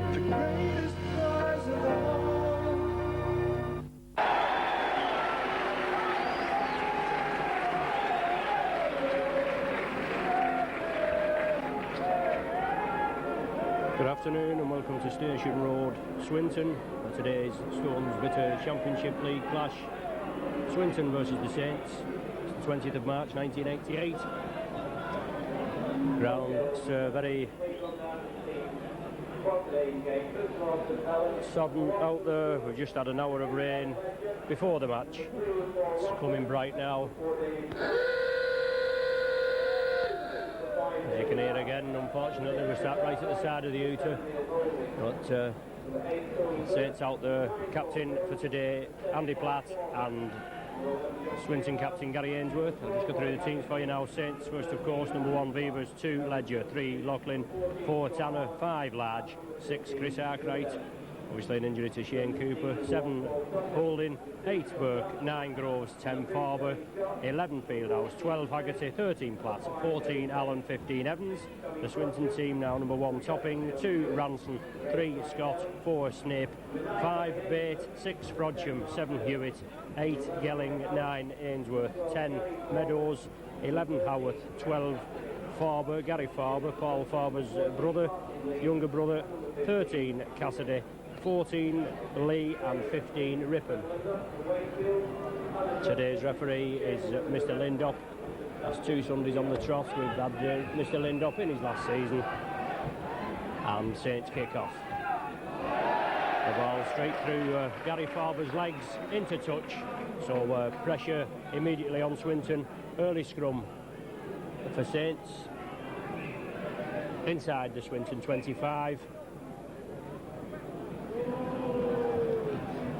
Good afternoon and welcome to Station Road, Swinton, for today's Stones Bitter Championship League clash. Swinton versus the Saints. It's the 20th of March 1988. Ground looks very sodden out there. We've just had an hour of rain before the match. It's coming bright now. As you can hear again, unfortunately we're sat right at the side of the Uta, but Saints out there, captain for today Andy Platt and Swinton captain Gary Ainsworth. I'll just go through the teams for you now. Saints first, of course, number 1 Beavers, 2 Ledger, 3 Lachlan, 4 Tanner, 5 Large, 6 Chris Arkwright, obviously an injury to Shane Cooper, 7 Holding, 8 Burke, 9 Groves, 10 Farber, 11 Fieldhouse, 12 Haggerty, 13 Platt, 14 Allen, 15 Evans. The Swinton team now number 1 Topping, 2 Ranson, 3 Scott, 4 Snape, 5 Bate, 6 Frodsham, 7 Hewitt, 8 Gelling, 9 Ainsworth, 10 Meadows, 11 Howarth, 12 Farber, Gary Farber, Paul Farber's brother, younger brother, 13 Cassidy, 14 Lee and 15 Rippon. Today's referee is Mr. Lindop. That's 2 Sundays on the trot. We've had Mr. Lindop in his last season. And Saints kick off. The ball straight through Gary Farber's legs into touch. So pressure immediately on Swinton. Early scrum for Saints. Inside the Swinton 25.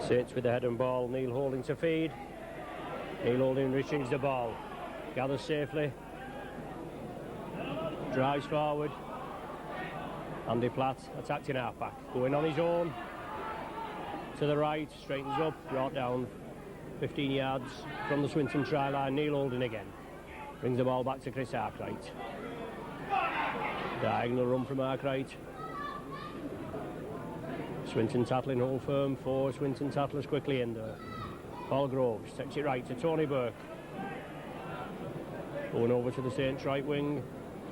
Saints with the head and ball, Neil Holding to feed. Neil Holding retrieves the ball, gathers safely, drives forward. Andy Platt attacked in half-back, going on his own, to the right, straightens up, brought down 15 yards from the Swinton try line. Neil Holding again, brings the ball back to Chris Arkwright. Diagonal run from Arkwright. Swinton tattling hold firm, 4 Swinton tattlers quickly in there. Paul Groves takes it right to Tony Burke. Going over to the Saints right wing.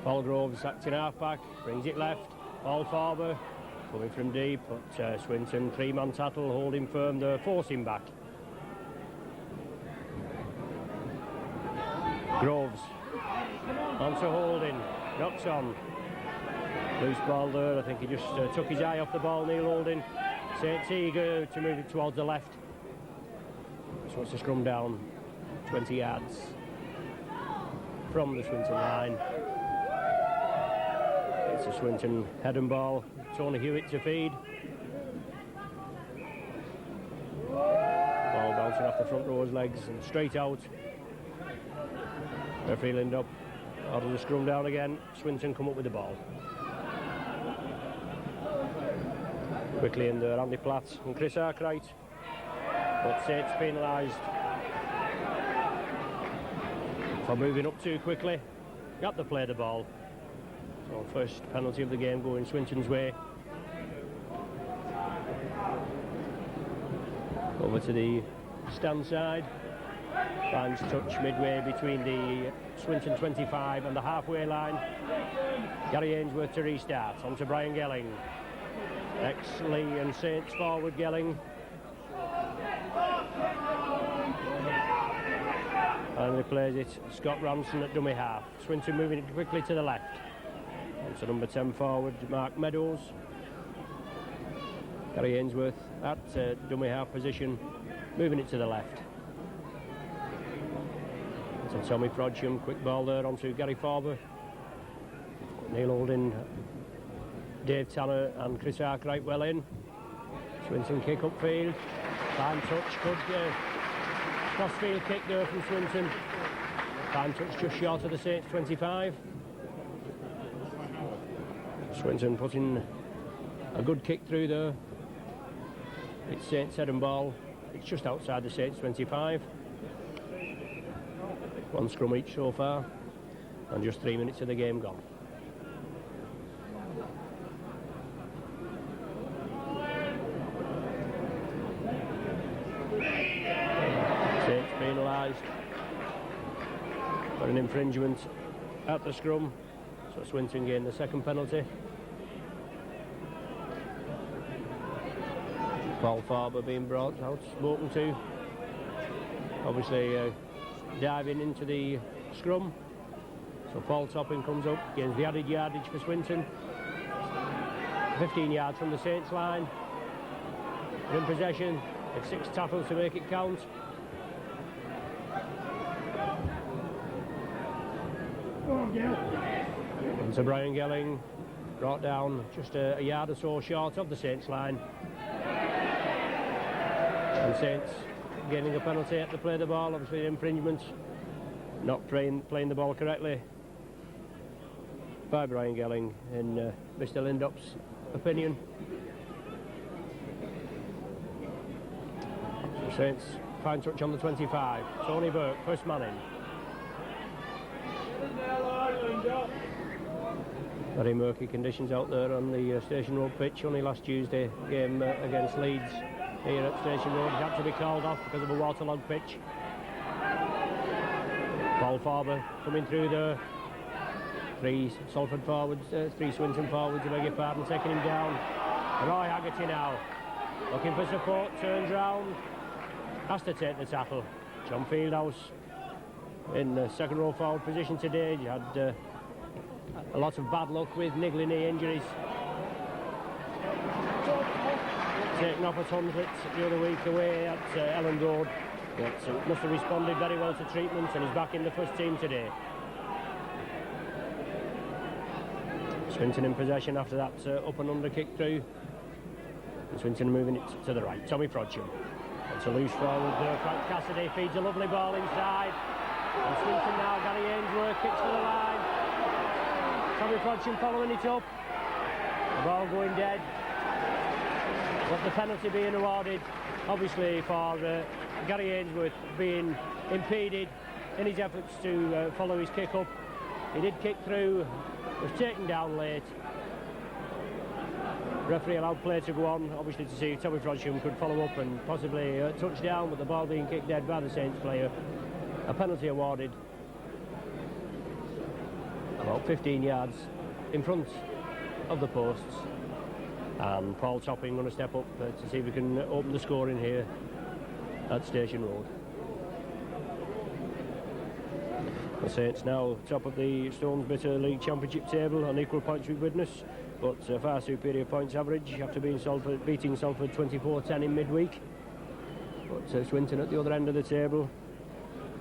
Paul Groves acting half-back, brings it left. Paul Farber coming from deep, but Swinton 3-man tattle, holding firm there, forcing back. Groves onto Holding, knocks on. Loose ball there, I think he just took his eye off the ball, Neil Holding. Saints eager to move it towards the left. Just wants to scrum down 20 yards from the Swinton line. It's a Swinton head and ball. Tony Hewitt to feed. Ball bouncing off the front row's legs and straight out. Referee Lindop out of the scrum down again. Swinton come up with the ball. Quickly in there, Andy Platt and Chris Arkwright, but Saints penalised for moving up too quickly. Got to play the ball. So first penalty of the game going Swinton's way. Over to the stand side. Finds touch midway between the Swinton 25 and the halfway line. Gary Ainsworth to restart, on to Brian Gelling. Ex-Lee and Saints forward Gelling. And replays it, Scott Ranson at dummy half. Swinton moving it quickly to the left. On to number 10 forward, Mark Meadows. Gary Ainsworth at dummy half position, moving it to the left. To Tommy Frodsham, quick ball there onto Gary Farber. Neil Holding, Dave Tanner and Chris Arkwright well in. Swinton kick upfield. Fine touch, good crossfield kick there from Swinton. Fine touch just short of the Saints 25. Swinton putting a good kick through there. It's Saints head and ball. It's just outside the Saints 25. 1 scrum each so far. And just 3 minutes of the game gone. penalised for an infringement at the scrum, so Swinton gained the second penalty. Paul Farber being brought out, spoken to, obviously diving into the scrum. So Paul Topping comes up, gains the added yardage for Swinton. 15 yards from the Saints line. In possession, it's 6 tackles to make it count. And so Brian Gelling brought down just a yard or so short of the Saints line. And Saints gaining a penalty at the play of the ball, obviously infringement, not playing the ball correctly by Brian Gelling in Mr. Lindop's opinion. So Saints fine touch on the 25. Tony Burke, first man in. Very murky conditions out there on the Station Road pitch. Only last Tuesday game against Leeds here at Station Road. It had to be called off because of a waterlogged pitch. Paul Farber coming through there. 3 Salford forwards, 3 Swinton forwards, I beg your pardon, taking him down. Roy Haggerty now, looking for support, turns round, has to take the tackle. John Fieldhouse in the second row forward position today. You had a lot of bad luck with niggling knee injuries. Taken off at Hunslet the other week away at Ellen Road, but must have responded very well to treatment and is back in the first team today. Swinton in possession after that up and under kick through. And Swinton moving it to the right. Tommy Frodsham. It's a loose forward there. Frank Cassidy feeds a lovely ball inside. And Swinton now, Gary Ainsworth kicks to the line. Tommy Frodsham following it up. The ball going dead. But the penalty being awarded, obviously, for Gary Ainsworth being impeded in his efforts to follow his kick up. He did kick through, was taken down late. Referee allowed play to go on, obviously to see if Tommy Frodsham could follow up and possibly touch down, but the ball being kicked dead by the Saints player. A penalty awarded about 15 yards in front of the posts. And Paul Topping going to step up to see if we can open the scoring here at Station Road. The Saints now top of the Stones Bitter League Championship table on equal points with Widnes, but far superior points average after beating Salford 24-10 in midweek. But Swinton at the other end of the table,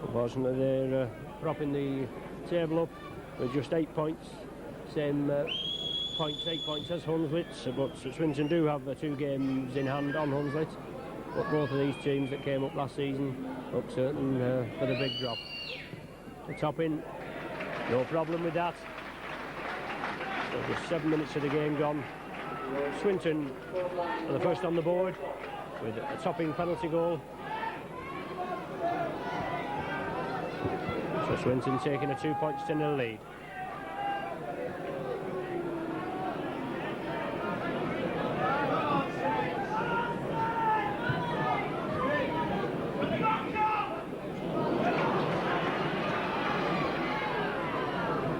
unfortunately they're propping the table up with just 8 points, same 8 points as Hunslet, but Swinton do have 2 games in hand on Hunslet. But both of these teams that came up last season look certain for the big drop. The Topping, no problem with that. So just 7 minutes of the game gone. Swinton are the first on the board with a Topping penalty goal. So Swinton taking a 2-0 lead.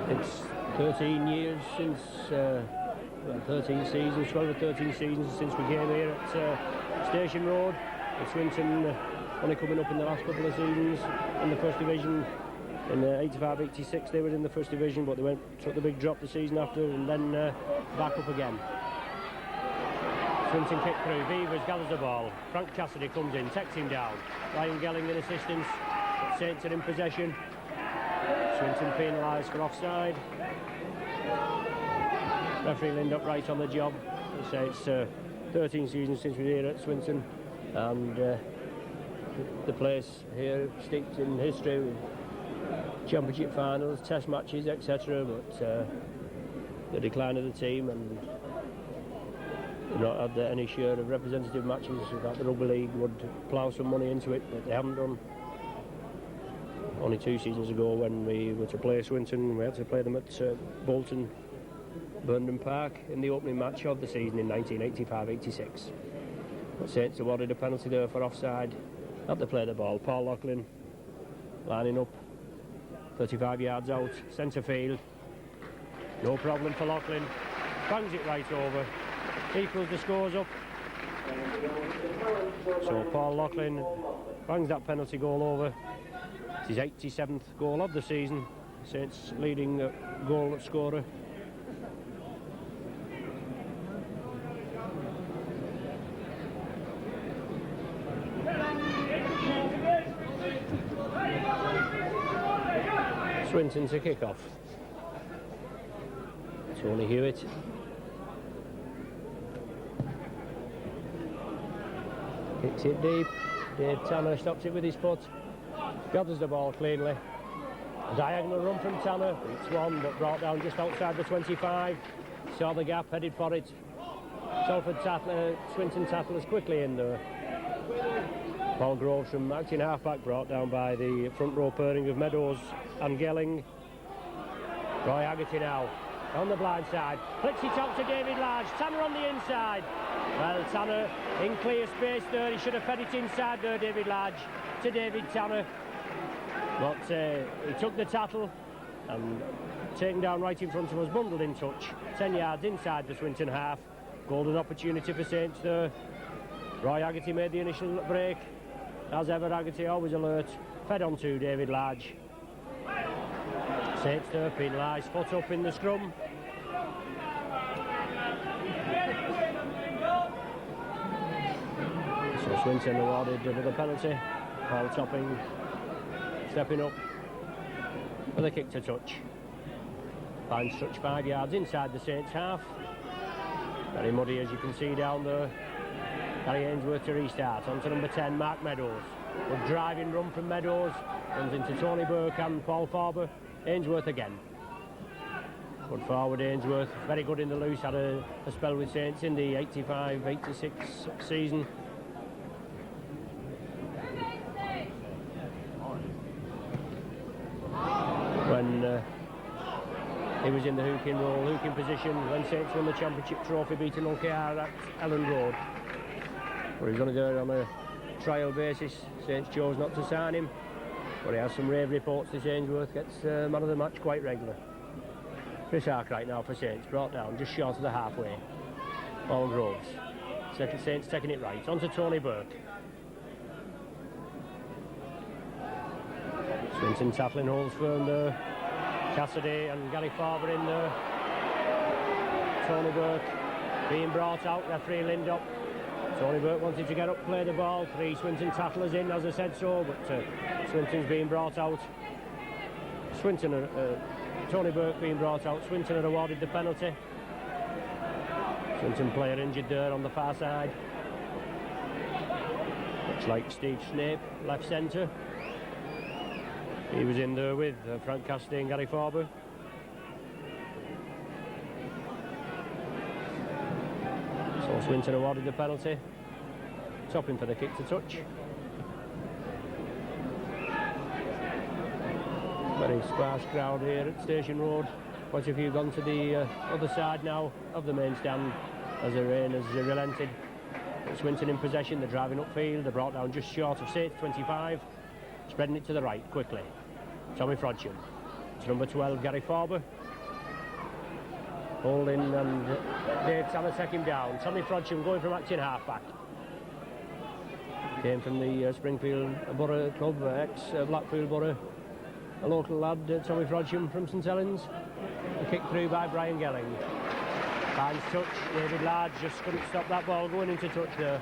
It's 13 years since, 13 seasons, 12 or 13 seasons since we came here at Station Road. And Swinton only coming up in the last couple of seasons in the First Division. In 85-86 they were in the First Division, but they took the big drop the season after and then back up again. Swinton kick through, Beavers gathers the ball. Frank Cassidy comes in, takes him down. Ryan Gelling in assistance, but Saints are in possession. Swinton penalised for offside. Referee Lindop right on the job. So it's 13 seasons since we were here at Swinton, and the place here steeped in history with championship finals, test matches, etc. But the decline of the team, and they've not had any share of representative matches that the Rugby League would plough some money into it, but they haven't done. Only 2 seasons ago, when we were to play Swinton, we had to play them at Bolton Burnden Park in the opening match of the season in 1985-86. But Saints awarded a penalty there for offside at the play of the ball. Paul Loughlin lining up 35 yards out, centre field. No problem for Loughlin. Bangs it right over. Equals the scores up. So Paul Loughlin bangs that penalty goal over. It's his 87th goal of the season. Saints leading goal scorer. Swinton to kick off. Tony Hewitt. Kicks it deep. Dave Tanner stops it with his foot. Gathers the ball cleanly. A diagonal run from Tanner. It's one, but brought down just outside the 25. Saw the gap, headed for it. Salford tackler, Swinton tacklers quickly in there. Paul Groves from acting halfback, brought down by the front row pairing of Meadows and Gelling. Roy Haggerty now on the blind side. Flicks it out to David Large. Tanner on the inside. Well, Tanner in clear space there. He should have fed it inside there, David Large, to David Tanner. But he took the tackle and taken down right in front of us, bundled in touch. 10 yards inside the Swinton half. Golden opportunity for Saints there. Roy Haggerty made the initial break. As ever, Haggerty always alert. Fed on to David Large. Saints there penalised, foot up in the scrum. So Swinton awarded another penalty. Paul Topping stepping up with a kick to touch. Finds touch 5 yards inside the Saints half. Very muddy as you can see down there. Gary Ainsworth to restart. On to number 10, Mark Meadows. A driving run from Meadows. Runs into Tony Burke and Paul Farber. Ainsworth again. Good forward Ainsworth. Very good in the loose. Had a spell with Saints in the 85-86 season. When he was in the hooking role, hooking position, when Saints won the championship trophy, beating OKR at Ellen Road. But he's going to go on a trial basis. Saints chose not to sign him, but he has some rave reports this Ainsworth gets man of the match quite regular. Chris Arkwright now for Saints, brought down just short of the halfway. Paul Groves. Saints taking it right. On to Tony Burke. Swinton tackling holds firm there. Cassidy and Gary Farber in there. Tony Burke being brought out, referee Lindop. Tony Burke wanted to get up, play the ball. 3 Swinton tacklers in, as I said so, but Swinton's being brought out. Tony Burke being brought out. Swinton had awarded the penalty. Swinton player injured there on the far side. Looks like Steve Snape, left centre. He was in there with Frank Cassidy and Gary Farber. So Swinton awarded the penalty. Topping for the kick to touch. Very sparse crowd here at Station Road. Quite a few gone to the other side now of the main stand as the rain has relented. Swinton in possession, they're driving upfield, they're brought down just short of Saints 25. Spreading it to the right quickly. Tommy Frodsham. It's number 12, Gary Farber. Holding and Dave Tanner take him down. Tommy Frodsham going from acting halfback. Came from the Springfield Borough Club, ex-Blackpool Borough. A local lad, Tommy Frodsham from St Helens. A kick through by Brian Gelling. Finds touch, David Large just couldn't stop that ball going into touch there.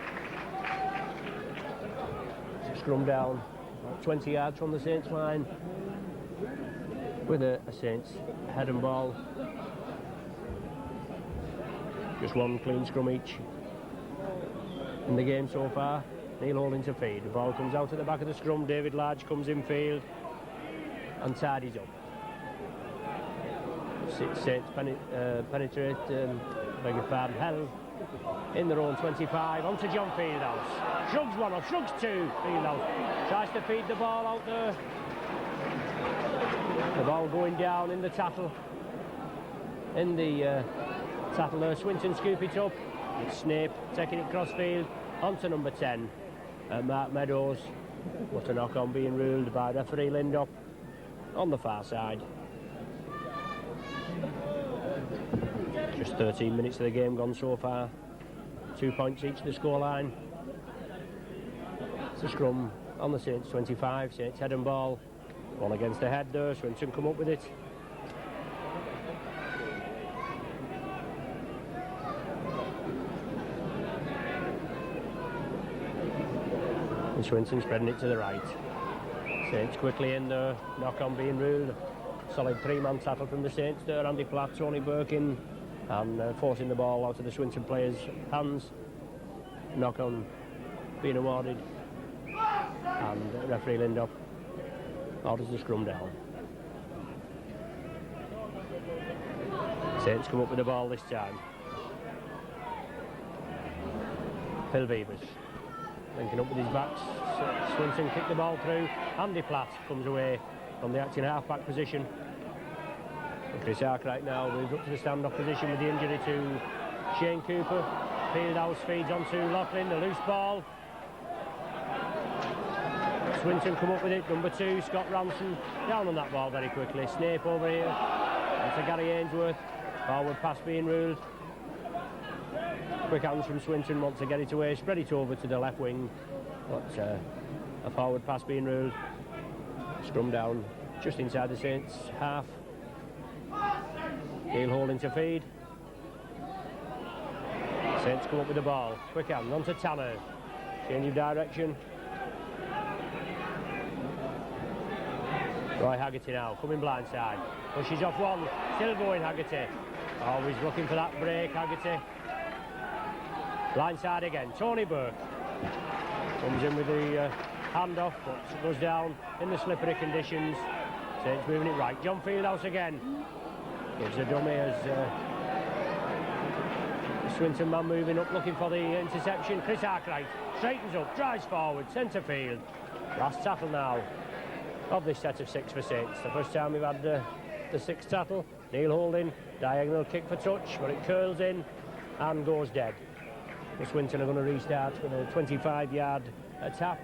Scrum down, 20 yards from the Saints line. With a Saints head and ball. Just one clean scrum each in the game so far. Neil Holding to feed. The ball comes out at the back of the scrum. David Large comes in field and tidies up. Saints penetrate, beg your pardon, hell in their own 25. On to John Fieldhouse. Shrugs one off, shrugs two. Fieldhouse tries to feed the ball out there. The ball going down in the tackle. In the tackle there, Swinton scoop it up. It's Snape taking it cross field onto number 10, Mark Meadows. What a knock on being ruled by referee Lindop on the far side. Just 13 minutes of the game gone so far. 2 points each to the scoreline. It's a scrum on the Saints 25. Saints head and ball. One against the head there. Swinton come up with it. And Swinton spreading it to the right. Saints quickly in there. Knock on being ruled. Solid 3-man tackle from the Saints there. Andy Platt, Tony Birkin, and forcing the ball out of the Swinton players' hands. Knock on being awarded. And referee Lindop orders the scrum down. Saints come up with the ball this time. Phil Beavers linking up with his backs. Swinton kick the ball through. Andy Platt comes away from the acting half-back position. And Chris Arkwright now moves up to the stand-off position with the injury to Shane Cooper. Fieldhouse feeds onto Laughlin, the loose ball. Swinton come up with it, number 2, Scott Ranson, down on that ball very quickly. Snape over here, and to Gary Ainsworth. Forward pass being ruled. Quick hands from Swinton, wants to get it away, spread it over to the left wing. But a forward pass being ruled. Scrum down, just inside the Saints half. Neil holding to feed. Saints come up with the ball. Quick hand, on to Tanner. Change of direction. Roy Haggerty now, coming blindside. Pushes off one, still going Haggerty. Always looking for that break, Haggerty. Blindside again, Tony Burke. Comes in with the handoff, but goes down in the slippery conditions. Saints moving it right. John Fieldhouse again. Gives a dummy as Swinton man moving up, looking for the interception. Chris Arkwright straightens up, drives forward, centre field. Last tackle now of this set of 6 for Saints. The first time we've had the 6th tackle. Neil Holding, diagonal kick for touch, but it curls in and goes dead. The Swinton are going to restart with a 25-yard tap.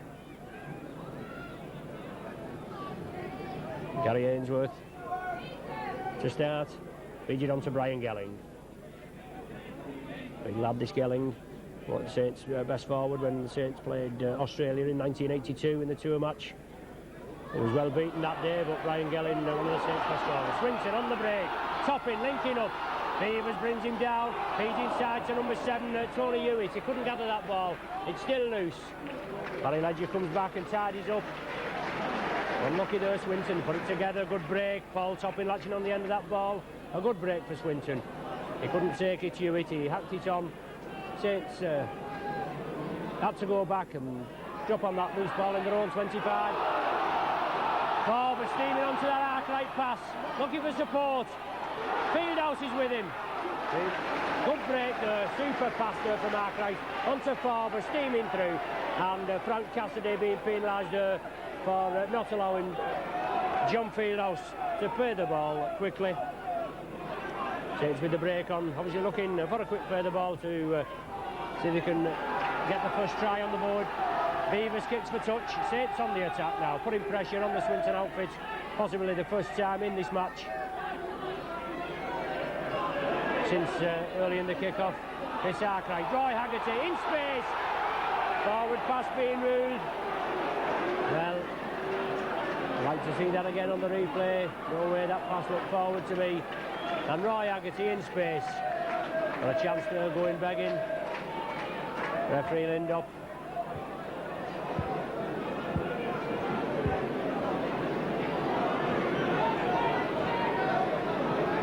Gary Ainsworth to start. Feed it on to Brian Gelling. Big lad, this Gelling. What Saints best forward when the Saints played Australia in 1982 in the tour match. He was well beaten that day, but Brian Gelling, one of the Saints best forwards. Swinton on the break, topping, linking up. Beavers brings him down, feeds inside to number 7, Tony Hewitt. He couldn't gather that ball, it's still loose. Barry Ledger comes back and tidies up. Unlucky there, Swinton, put it together, good break. Paul Topping latching on the end of that ball. A good break for Swinton. He couldn't take it, Hewitt, he hacked it on. Saints had to go back and drop on that loose ball in their own 25. Barber steaming onto that Arkwright pass, looking for support. Fieldhouse is with him. Good break there, super pass there from Arkwright onto Farber, steaming through, and Frank Cassidy being penalised there for not allowing John Fieldhouse to play the ball quickly. Saints with the break on, obviously looking for a quick play the ball to see if they can get the first try on the board. Beavers kicks for touch. Saints on the attack now, putting pressure on the Swinton outfit, possibly the first time in this match since early in the kick-off. Chris Arkwright, Roy Haggerty in space. Forward pass being ruled. Well, I'd like to see that again on the replay. No way that pass looked forward to me. And Roy Haggerty in space. Got a chance there going begging. Referee Lindop.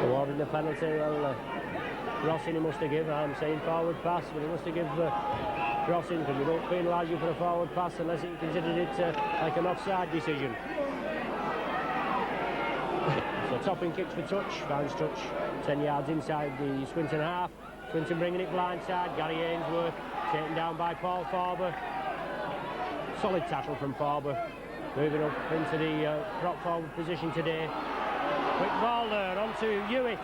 Awarding the penalty. Well, crossing he must have given. I'm saying forward pass, but he must have given crossing, because we don't penalise you for a forward pass unless he considered it like an offside decision. So Topping kicks for touch, finds touch 10 yards inside the Swinton half. Swinton bringing it blindside. Gary Ainsworth taken down by Paul Farber. Solid tackle from Farber, moving up into the prop forward position today. Quick ball there onto Hewitt.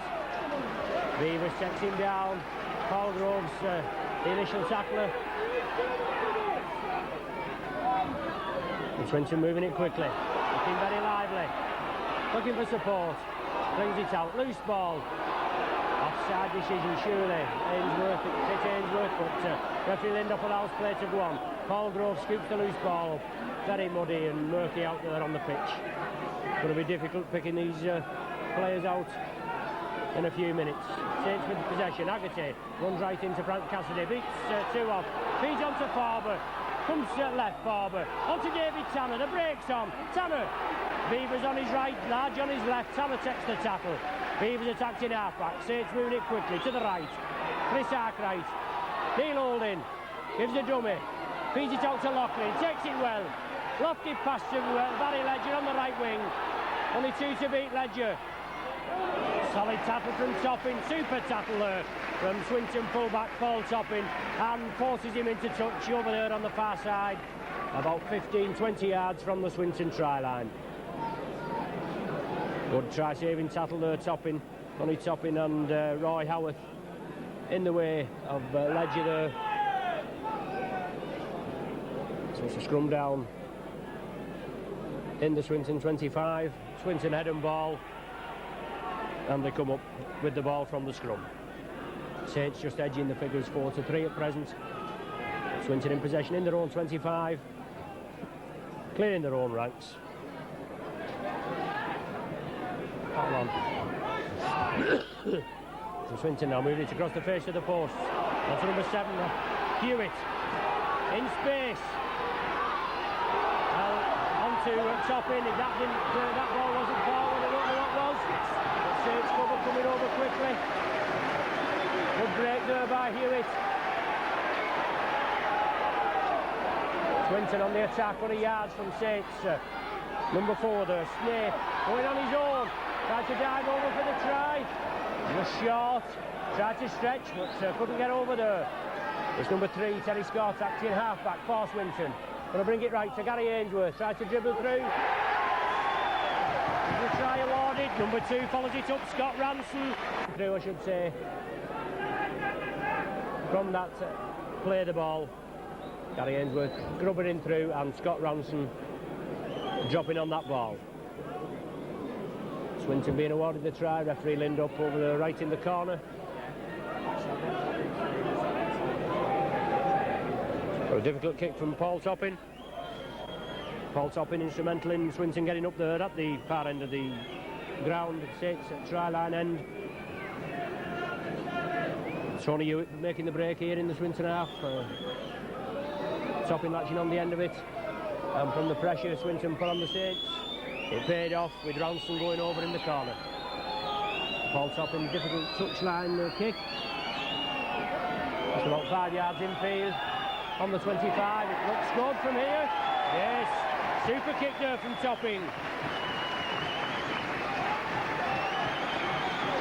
Beavers checks him down. Paul Groves, the initial tackler. And Swinton moving it quickly, looking very lively, looking for support, brings it out, loose ball. Offside decision, surely. Ainsworth, it's hit Ainsworth, but referee Lindop allows play to go on. Paul Grove scoops the loose ball. Very muddy and murky out there on the pitch. Going to be difficult picking these players out in a few minutes. Saints with possession. Agate runs right into Frank Cassidy. Beats two off. Feeds onto Farber. Comes left, Farber. Onto David Tanner. The brakes on. Tanner. Beavers on his right. Large on his left. Tanner takes the tackle. Beavers attacked in half-back. Saints moving it quickly to the right. Chris Arkwright. Neil Holding. Gives a dummy. Feeds it out to Loughlin. Takes it well. Lofty pass to Barry Ledger on the right wing. Only two to beat Ledger. Solid tackle from Topping. Super tackle there from Swinton fullback Paul Topping. And forces him into touch over there on the far side. About 15-20 yards from the Swinton try line. Good try-saving tackle there, Topping. Only Topping and Roy Howarth in the way of Ledger there. So it's a scrum down in the Swinton 25. Swinton head and ball. And they come up with the ball from the scrum. Saints just edging the figures 4-3 at present. Swinton in possession in their own 25. Clearing their own ranks. So Swinton now moving it across the face of the post. That's number 7, Hewitt. In space. Onto Topping. If that ball wasn't forward, I don't know what was. But Saints cover coming over quickly. Good break there by Hewitt. Swinton on the attack, 100 yards from Saints. Number 4 there, Snape, going on his own. Tried to dive over for the try. Was short. Tried to stretch, but couldn't get over there. It's number 3, Terry Scott, acting half-back for Swinton. Going to bring it right to Gary Ainsworth. Tried to dribble through. The try awarded. Number 2 follows it up, Scott Ranson. Through, I should say. From that, play the ball. Gary Ainsworth grubbing in through, and Scott Ranson dropping on that ball. Swinton being awarded the try. Referee Lindop over there, right in the corner. A difficult kick from Paul Topping. Paul Topping instrumental in Swinton getting up there at the far end of the ground. Saints at try line end. Tony Hewitt making the break here in the Swinton half. Topping latching on the end of it. And from the pressure Swinton put on the Saints. It paid off with Ranson going over in the corner. Paul Topping, difficult touchline kick. Just about 5 yards infield. On the 25, it looks good from here. Yes, super kick there from Topping.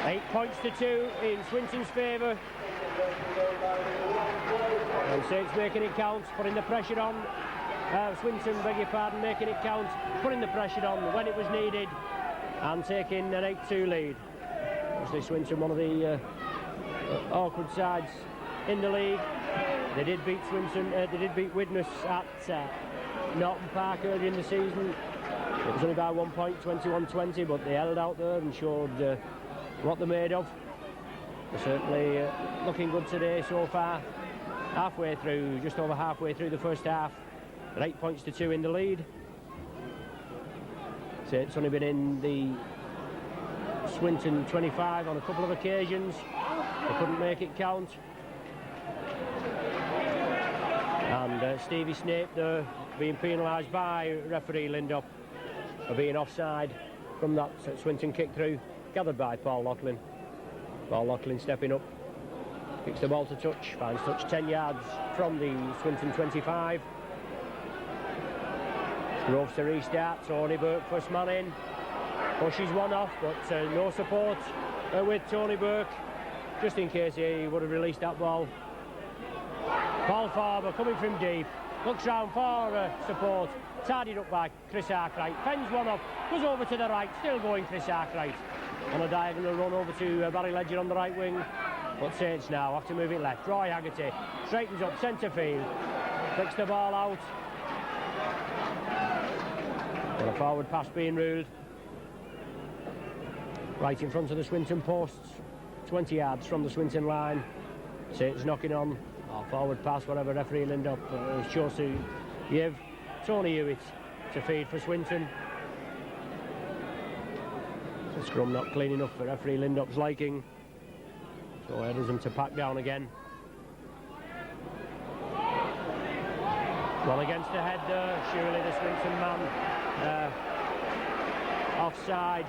8 points to 2 in Swinton's favour. And Saints making it count, putting the pressure on. Swinton, beg your pardon, making it count, putting the pressure on when it was needed, and taking an 8-2 lead. Obviously Swinton, one of the awkward sides in the league. They did beat Swinton, they did beat Widnes at Norton Park earlier in the season. It was only by 1 point, 21-20, but they held out there and showed what they're made of. They're certainly looking good today so far. Halfway through, just over halfway through the first half. They're 8 points to 2 in the lead. So it's only been in the Swinton 25 on a couple of occasions. They couldn't make it count. And Stevie Snape there being penalised by referee Lindop for being offside from that Swinton kick through, gathered by Paul Loughlin. Paul Loughlin stepping up, kicks the ball to touch, finds touch 10 yards from the Swinton 25. Groves to restart, Tony Burke first man in, pushes one off, but no support with Tony Burke, just in case he would have released that ball. Paul Farber coming from deep, looks round for support, tidied up by Chris Arkwright, fends one off, goes over to the right, still going Chris Arkwright. On a diagonal run over to Barry Ledger on the right wing, but Saints now have to move it left. Roy Haggerty straightens up centre field, flicks the ball out. Well, a forward pass being ruled. Right in front of the Swinton posts. 20 yards from the Swinton line. Saints knocking on. Oh, forward pass, whatever referee Lindop chose to give. Tony Hewitt to feed for Swinton. The scrum not clean enough for referee Lindop's liking. So headers them to pack down again. Well, against the head there, surely the Swinton man offside.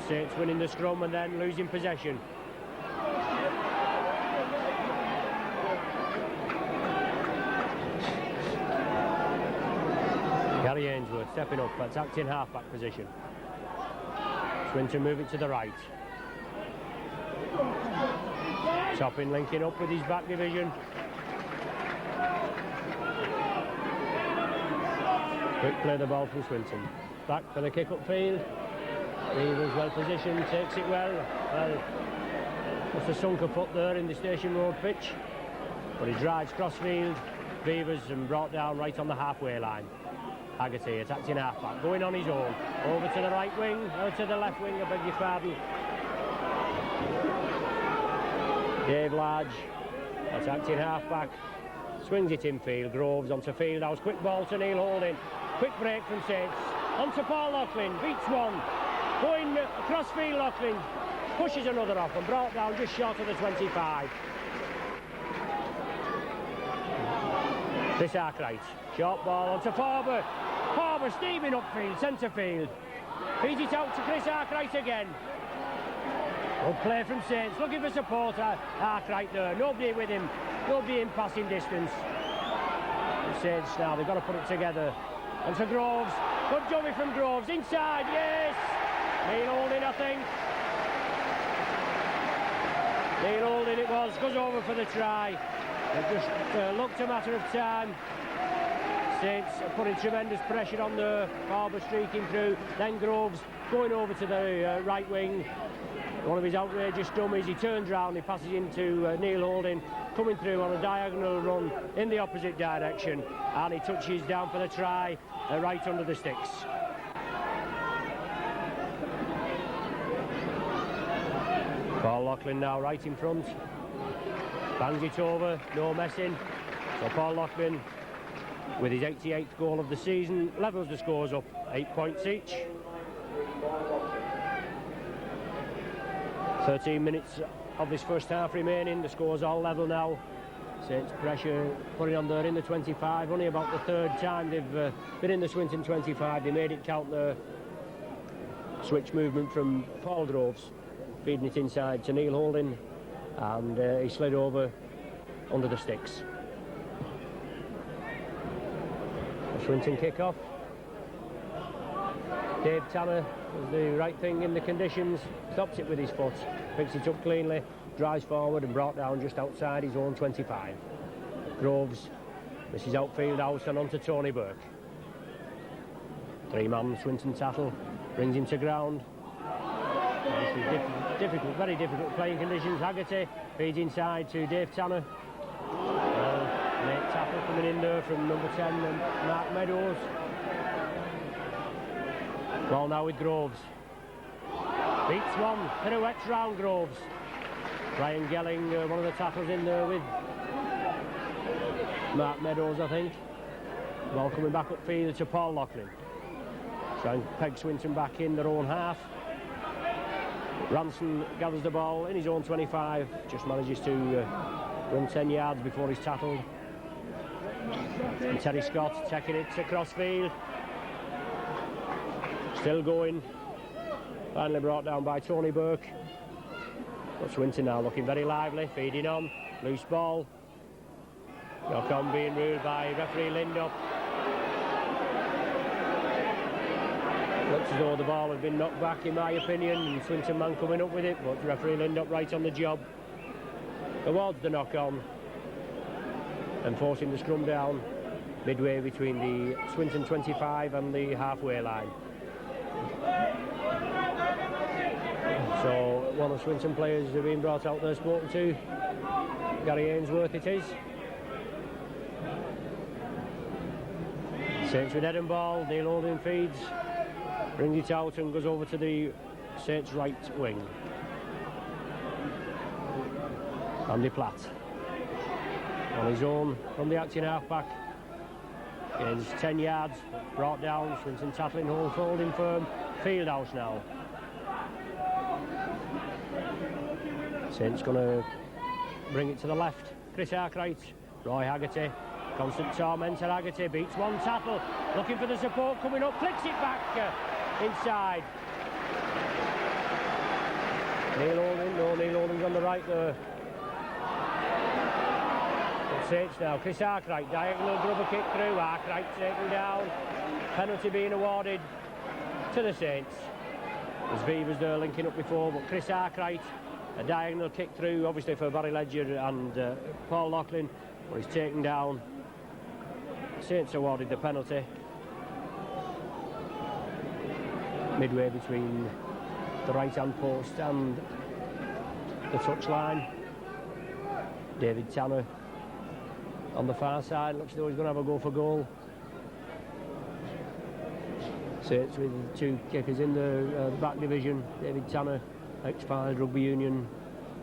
Saints winning the scrum and then losing possession. Gary Ainsworth stepping up, attacked in half-back position. Swinton moving to the right. Topping linking up with his back division. Quick play the ball from Swinton. Back for the kick upfield. Beavers well positioned, takes it well. Well, just a sunker foot there in the Station Road pitch. But he drives crossfield. Beavers and brought down right on the halfway line. Haggerty attacked in half-back, going on his own. Over to the right wing, or to the left wing, I beg your pardon. Dave Large attacked in half-back. Swings it infield, Groves onto Fieldhouse. Quick ball to Neil Holding. Quick break from Saints. Onto Paul Loughlin, beats one. Going across field, Loughlin pushes another off and brought down just short of the 25. Chris Arkwright, short ball onto Farber. Farber steaming upfield, centre field. Feeds it out to Chris Arkwright again. Good play from Saints, looking for support. Arkwright there, nobody with him, nobody in passing distance. Saints now, they've got to put it together. And to Groves, good dummy from Groves, inside, yes! Neil Holding, I think. Neil Holding it was, goes over for the try. It just looked a matter of time. Saints are putting tremendous pressure on the Farber streaking through. Then Groves going over to the right wing. One of his outrageous dummies. He turns round, he passes into Neil Holding, coming through on a diagonal run in the opposite direction, and he touches down for the try right under the sticks. Paul Loughlin now right in front. Bangs it over, no messing. So Paul Loughlin, with his 88th goal of the season, levels the scores up, 8 points each. 13 minutes of this first half remaining, the score's all level now. Saints pressure putting on there in the 25, only about the third time they've been in the Swinton 25. They made it count the switch movement from Paul Groves, feeding it inside to Neil Holding, and he slid over under the sticks. A Swinton kick-off. Dave Tanner does the right thing in the conditions, stops it with his foot, picks it up cleanly, drives forward and brought down just outside his own 25. Groves misses outfield out and on to Tony Burke. Three-man Swinton tattle, brings him to ground. This is difficult, very difficult playing conditions. Haggerty feeds inside to Dave Tanner. Late tackle coming in there from number 10 and Mark Meadows. Ball now with Groves. Beats one, pirouettes round Groves. Brian Gelling, one of the tackles in there with Mark Meadows, I think. Ball coming back upfield to Paul Loughlin. Trying to peg Swinton back in their own half. Ranson gathers the ball in his own 25, just manages to run 10 yards before he's tackled. And Terry Scott taking it across field. Still going. Finally brought down by Tony Burke. But Swinton now looking very lively, feeding on. Loose ball. Knock on being ruled by referee Lindop. Looks as though the ball had been knocked back, in my opinion, and Swinton man coming up with it, but referee Lindop right on the job. Towards the knock-on and forcing the scrum down midway between the Swinton 25 and the halfway line. So one of the Swinton players have been brought out there, spoken to. Gary Ainsworth it is. Saints with head and ball, Neil Holding feeds, brings it out and goes over to the Saints right wing. Andy Platt on his own from the acting half-back. Gains 10 yards, brought down, Swinton tackling hole, holding firm, Fieldhouse now. Saints going to bring it to the left, Chris Arkwright, Roy Haggerty, constant tormentor. Haggerty beats one tackle, looking for the support coming up, flicks it back inside. Neil Holding, no, Neil Holding's on the right there. Saints now, Chris Arkwright, diagonal grubber kick through, Arkwright taken down, penalty being awarded to the Saints. As Beavers there linking up before, but Chris Arkwright, a diagonal kick through, obviously for Barry Ledger and Paul Loughlin, but he's taken down. Saints awarded the penalty. Midway between the right-hand post and the touchline. David Tanner on the far side, looks as though he's going to have a go for goal. Saints with two kickers in the back division. David Tanner, ex-Files Rugby Union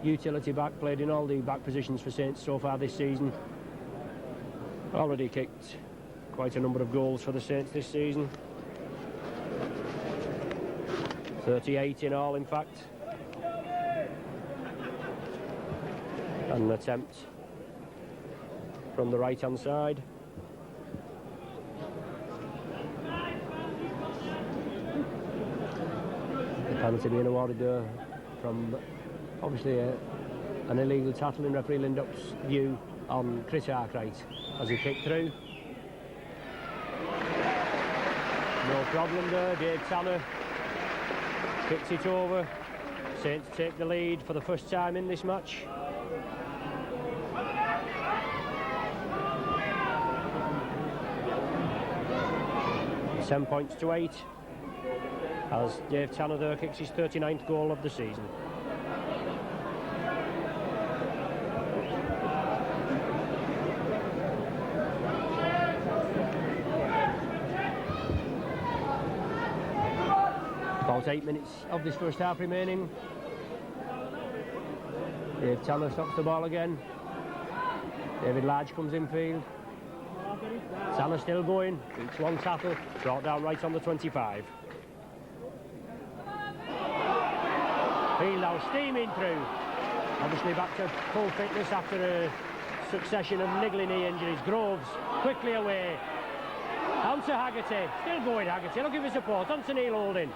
utility back, played in all the back positions for Saints so far this season. Already kicked quite a number of goals for the Saints this season. 38 in all, in fact. And an attempt from the right-hand side. The penalty being awarded there from obviously an illegal tackle in referee Lindop's view on Chris Arkwright as he kicked through. No problem there, Dave Tanner kicks it over. Saints take the lead for the first time in this match. It's 10 points to 8 as Dave Tanner there kicks his 39th goal of the season. About 8 minutes of this first half remaining. Dave Tanner stops the ball again. David Large comes in field. Tanner still going, beats one tackle, brought down right on the 25. Fieldhouse steaming through. Obviously back to full fitness after a succession of niggling knee injuries. Groves quickly away. On to Haggerty, still going Haggerty, looking for support, on to Neil Holding.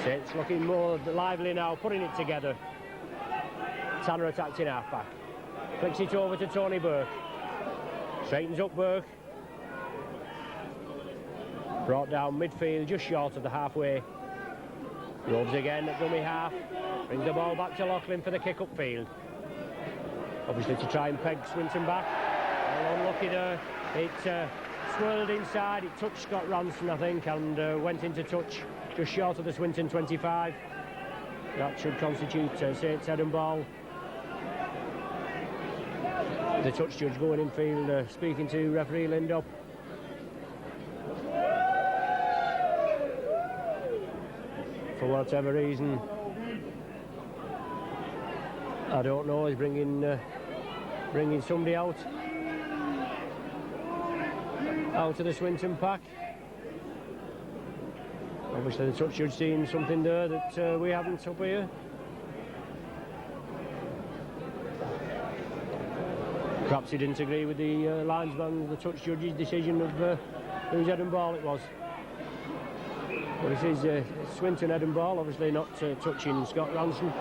Saints looking more lively now, putting it together. Tanner attacked in half-back. Flicks it over to Tony Burke. Straightens up Burke. Brought down midfield, just short of the halfway. Groves again at dummy half. Brings the ball back to Loughlin for the kick upfield. Obviously to try and peg Swinton back. Well, unlucky there. It swirled inside, it touched Scott Ranson, I think, and went into touch just short of the Swinton 25. That should constitute Saints head and ball. The touch judge going in field, speaking to referee Lindop. For whatever reason, I don't know, he's bringing somebody out of the Swinton pack. Obviously the touch judge seen something there that we haven't up here. Perhaps he didn't agree with the linesman, the touch judge's decision of whose head and ball it was. But it is Swinton head and ball, obviously not touching Scott Ranson.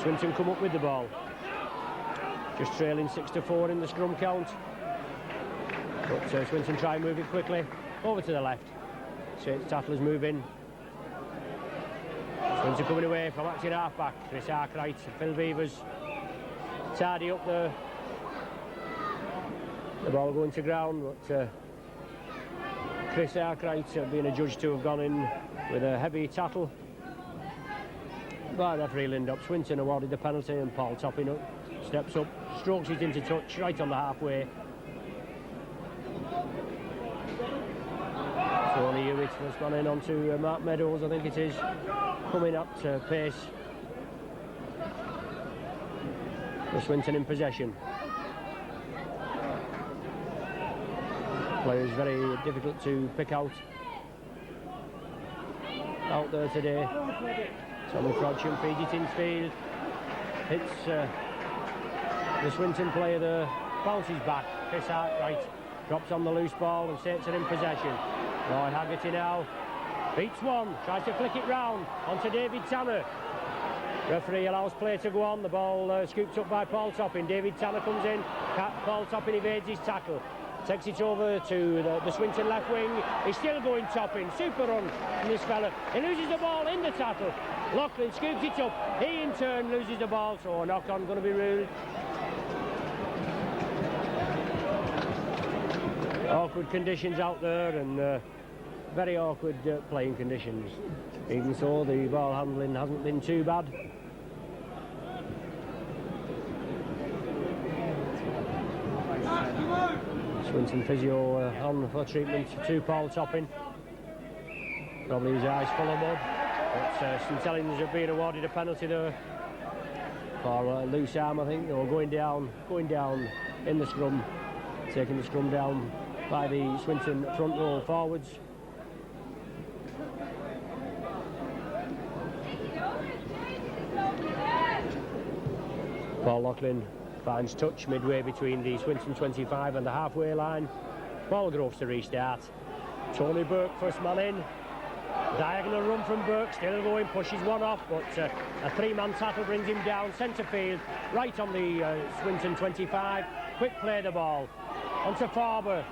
Swinton come up with the ball. Just trailing 6-4 in the scrum count. But Swinton try and move it quickly. Over to the left. Saints tattlers move in. Swinton coming away from acting half-back. Chris Arkwright, Phil Beavers. Tidy up there. The ball going to ground, but Chris Arkwright being adjudged to have gone in with a heavy tackle by referee Lindop. Swinton awarded the penalty and Paul Topping up, steps up, strokes it into touch right on the halfway. Tony Hewitt has gone in onto Mark Meadows, I think it is, coming up to pace. For Swinton in possession. Players very difficult to pick out there today. Tommy Frodsham feeds it in field. Hits the Swinton player there, bounces back. Chris Arkwright drops on the loose ball and Saints are in possession. Roy Haggerty now beats one, tries to flick it round onto David Tanner. Referee allows play to go on. The ball scooped up by Paul Topping. David Tanner comes in. Paul Topping evades his tackle. Takes it over to the Swinton left wing. He's still going Topping. Super run from this fella. He loses the ball in the tackle. Loughlin scoops it up. He in turn loses the ball. So a knock-on going to be ruled. Awkward conditions out there and very awkward playing conditions. Even so, the ball handling hasn't been too bad. Swinton physio on for treatment to Paul Topping. Probably his eyes full of mud. But St Helens have been awarded a penalty there for loose arm, I think, or going down in the scrum, taking the scrum down by the Swinton front row forwards. Paul Loughlin finds touch midway between the Swinton 25 and the halfway line. Ball Groves to restart. Tony Burke first man in. Diagonal run from Burke, still going, pushes one off, but a three-man tackle brings him down centre field, right on the Swinton 25. Quick play the ball onto Farber,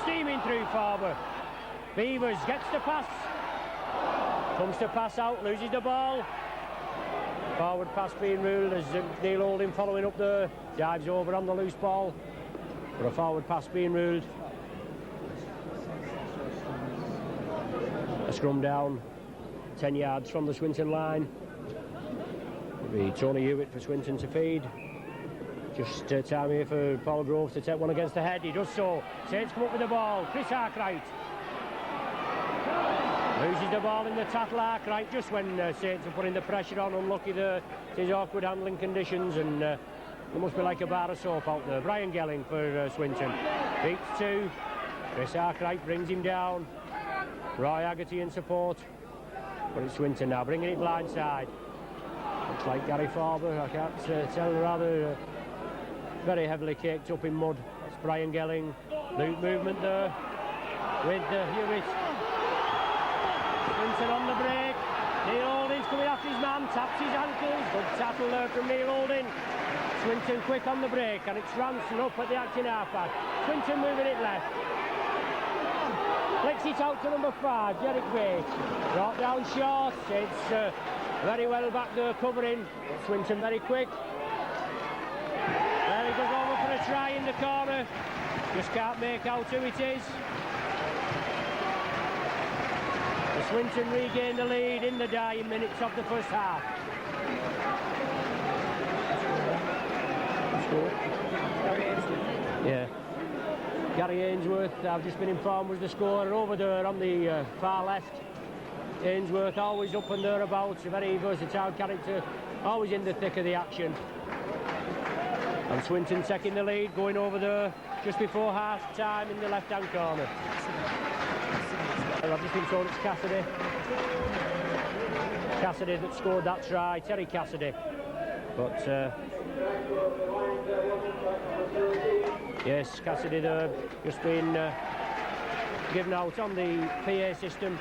steaming through Farber. Beavers gets the pass, comes to pass out, loses the ball. Forward pass being ruled as Neil Oldham following up there, dives over on the loose ball. But a forward pass being ruled. A scrum down 10 yards from the Swinton line. It'll be Tony Hewitt for Swinton to feed. Just time here for Paul Groves to take one against the head. He does so. Saints come up with the ball. Chris Arkwright loses the ball in the tackle. Arkwright just when Saints are putting the pressure on. Unlucky there. It is awkward handling conditions and it must be like a bar of soap out there. Brian Gelling for Swinton. Beats two. Chris Arkwright brings him down. Roy Haggerty in support. But it's Swinton now bringing it blindside. Looks like Gary Farber. I can't tell, rather very heavily caked up in mud. That's Brian Gelling. Loop movement there with Hewitt. Swinton on the break. Neil Oldham's coming after his man, taps his ankles. Good tackle there from Neil Oldham. Swinton quick on the break and it's Ranson up at the acting halfback. Swinton moving it left. Flicks it out to number 5, Derek Bates. Brought down short. It's very well back there covering. Swinton very quick. There he goes over for a try in the corner. Just can't make out who it is. The Swinton regain the lead in the dying minutes of the first half. Yeah. Gary Ainsworth, I've just been informed, was the scorer over there on the far left. Ainsworth always up and thereabouts, a very versatile character, always in the thick of the action. And Swinton taking the lead, going over there just before half time in the left hand corner. I've just been told it's Cassidy. Cassidy that scored that try, Terry Cassidy. But yes, Cassidy there, just been given out on the PA system.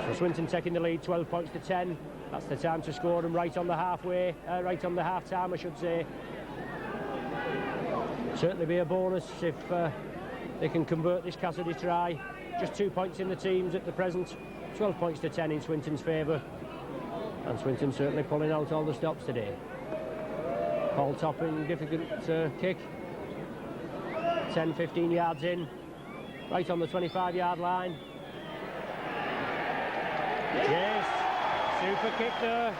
So Swinton taking the lead, 12 points to 10. That's the time to score them right on the halfway, right on the half time, I should say. Certainly be a bonus if they can convert this Cassidy try. Just 2 points in the teams at the present, 12 points to 10 in Swinton's favour. And Swinton certainly pulling out all the stops today. Paul Topping, difficult kick. 10-15 yards in, right on the 25-yard line. Yes, super kick there.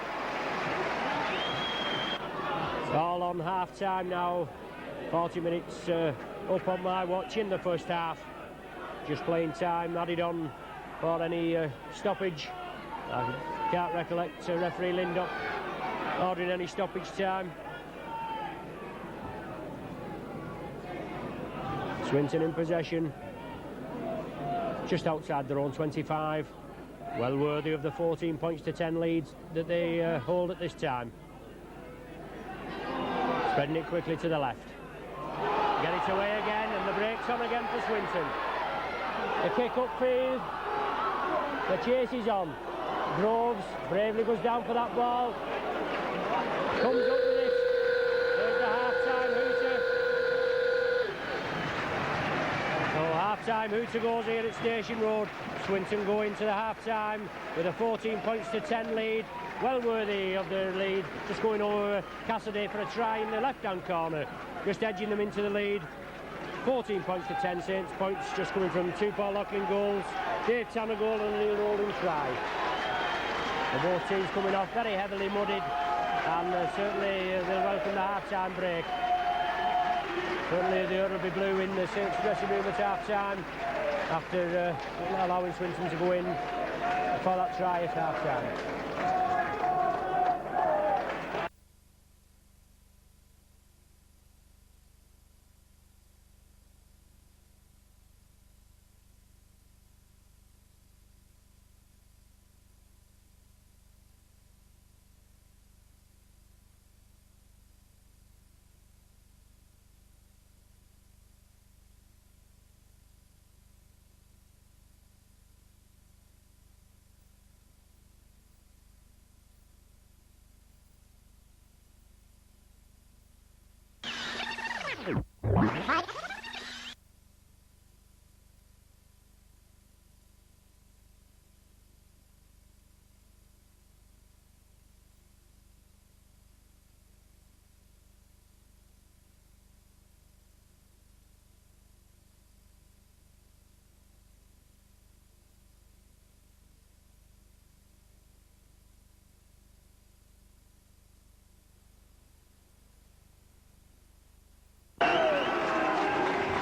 It's all on half time now. 40 minutes up on my watch in the first half. just playing time added on for any stoppage. I can't recollect referee Lindop ordering any stoppage time. Swinton in possession, just outside their own 25. Well worthy of the 14 points to 10 leads that they hold at this time. Spreading it quickly to the left. Get it away again, and the break's on again for Swinton. The kick upfield. The chase is on. Groves bravely goes down for that ball. Comes up with it. There's the half-time hooter. So half-time hooter goes here at Station Road. Swinton go into the half-time with a 14 points to 10 lead. Well worthy of their lead. Just going over Cassidy for a try in the left-hand corner. Just edging them into the lead. 14 points to 10 Saints points, just coming from 2 Paul Loughlin goals. Dave Tanner goal and a Neil Holding try. The both teams coming off very heavily muddied, and certainly they'll welcome the half-time break. Certainly the other will be blue in the Saints dressing room at half-time after allowing Swinton to go in for that try at half-time.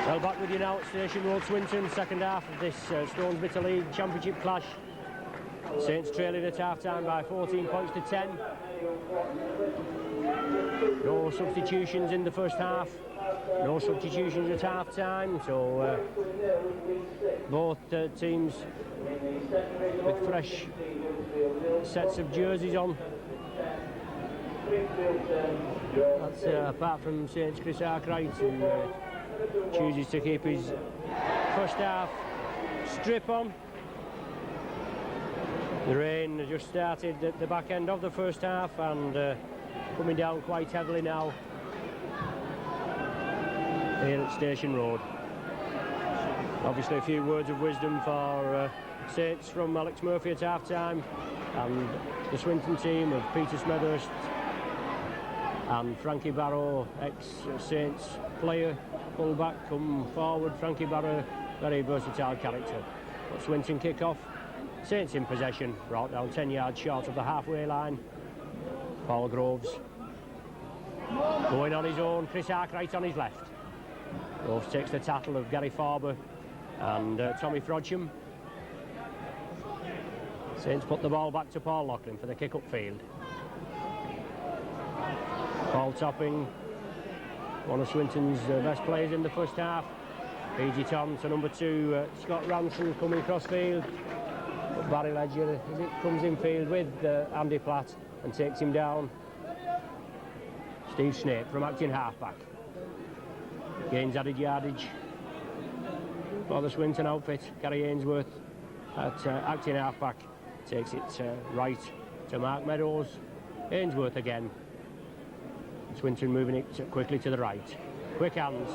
Well, back with you now at Station Road, Swinton, second half of this Stones Bitter League Championship clash. Saints trailing at half-time by 14 points to 10. No substitutions in the first half, no substitutions at half-time, so both teams with fresh sets of jerseys on. That's apart from Saints' Chris Arkwright, who chooses to keep his first half strip on. The rain has just started at the back end of the first half and coming down quite heavily now here at Station Road. Obviously a few words of wisdom for Saints from Alex Murphy at half-time, and the Swinton team of Peter Smethurst and Frankie Barrow, ex-Saints player, full-back, come forward. Frankie Barrow, very versatile character. But Swinton kick-off, Saints in possession, brought down 10 yards short of the halfway line. Paul Groves going on his own, Chris Arkwright on his left. Groves takes the tackle of Gary Farber and Tommy Frodsham. Saints put the ball back to Paul Loughlin for the kick-up field. Paul Topping, one of Swinton's best players in the first half. Feeds it on to number 2, Scott Ranson, coming cross field. But Barry Ledger, as it comes in field with Andy Platt and takes him down. Steve Snape from acting halfback. Gains added yardage for the Swinton outfit. Gary Ainsworth at acting halfback takes it right to Mark Meadows. Ainsworth again. Swinton moving it quickly to the right. Quick hands.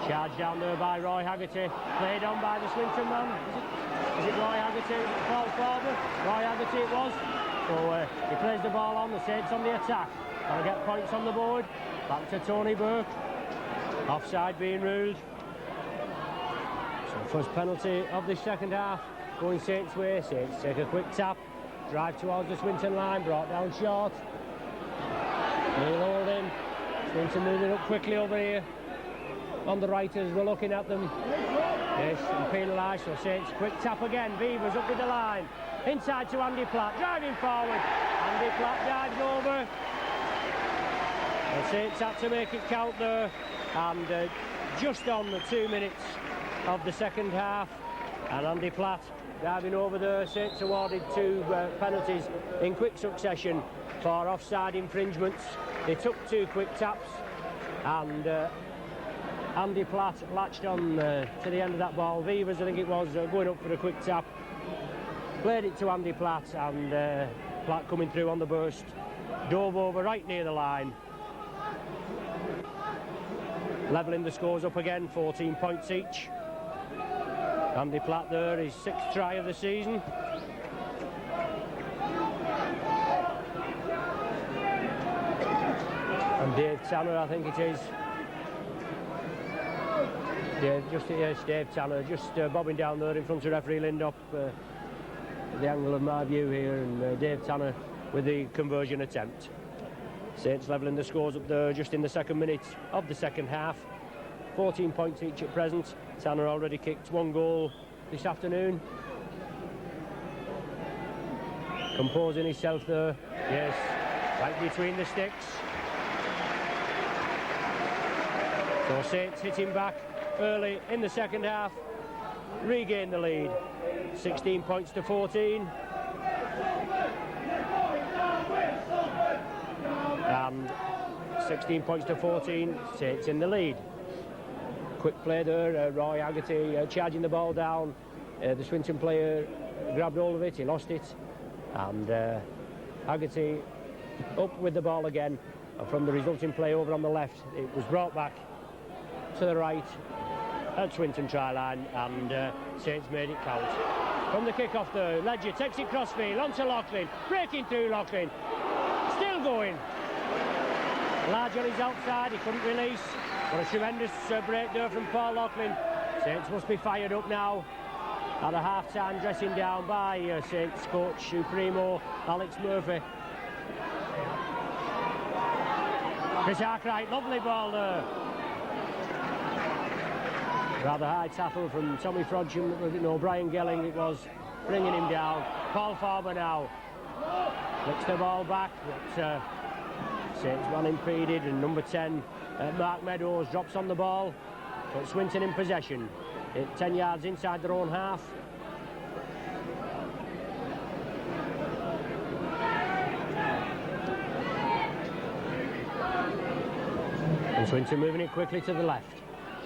Charged down there by Roy Haggerty. Played on by the Swinton man. Is it Roy Haggerty? Paul Farber? Roy Haggerty it was. So he plays the ball on. The Saints on the attack. Gonna get points on the board. Back to Tony Burke. Offside being ruled. So first penalty of the second half. Going Saints' way. Saints take a quick tap. Drive towards the Swinton line. Brought down short. Neil Holding. Swinton moving up quickly over here on the right as we're looking at them. Yes, and penalised, so Saints quick tap again. Beavers up with the line. Inside to Andy Platt, driving forward. Andy Platt dives over. And Saints had to make it count there. And just on the 2 minutes of the second half. And Andy Platt diving over there. Saints awarded 2 penalties in quick succession for offside infringements. They took 2 quick taps. And Andy Platt latched on to the end of that ball. Beavers, I think it was, going up for a quick tap. Played it to Andy Platt, and Platt coming through on the burst. Dove over right near the line. Levelling the scores up again, 14 points each. Andy Platt there, his 6th try of the season. And Dave Tanner, I think it is. Dave Tanner, just bobbing down there in front of referee Lindop. The angle of my view here, and Dave Tanner with the conversion attempt. Saints levelling the scores up there just in the 2nd minute of the second half. 14 points each at present. Tanner already kicked 1 goal this afternoon. Composing himself there. Yes, right between the sticks. So Saints hitting back early in the second half, regain the lead, 16 points to 14. And 16 points to 14, Saints in the lead. Quick play there, Roy Haggerty charging the ball down. The Swinton player grabbed hold of it, he lost it. And Haggerty up with the ball again. And from the resulting play over on the left, it was brought back to the right at Swinton try line, and Saints made it count. From the kick-off there, Ledger takes it crossfield onto Loughlin, breaking through Loughlin, still going. Large on his outside, he couldn't release. What a tremendous break there from Paul Loughlin. Saints must be fired up now. At a half-time dressing down by Saints coach Supremo Alex Murphy. Chris Arkwright, lovely ball there. Rather high tackle from Tommy Frodsham. No, Brian Gelling it was, bringing him down. Paul Farber now flicks the ball back, but Saints one impeded, and number 10 Mark Meadows drops on the ball. But Swinton in possession, 10 yards inside their own half. And Swinton moving it quickly to the left.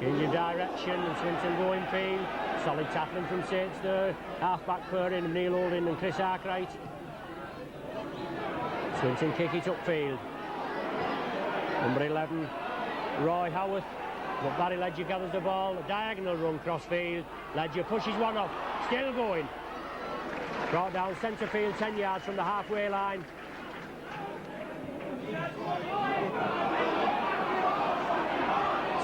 Change of direction, and Swinton going field. Solid tackling from Saints there. Half-back pairing of Neil Holding and Chris Arkwright. Swinton kick it upfield. Number 11, Roy Howarth. But Barry Ledger gathers the ball. A diagonal run crossfield. Ledger pushes one off. Still going. Brought down centre field, 10 yards from the halfway line.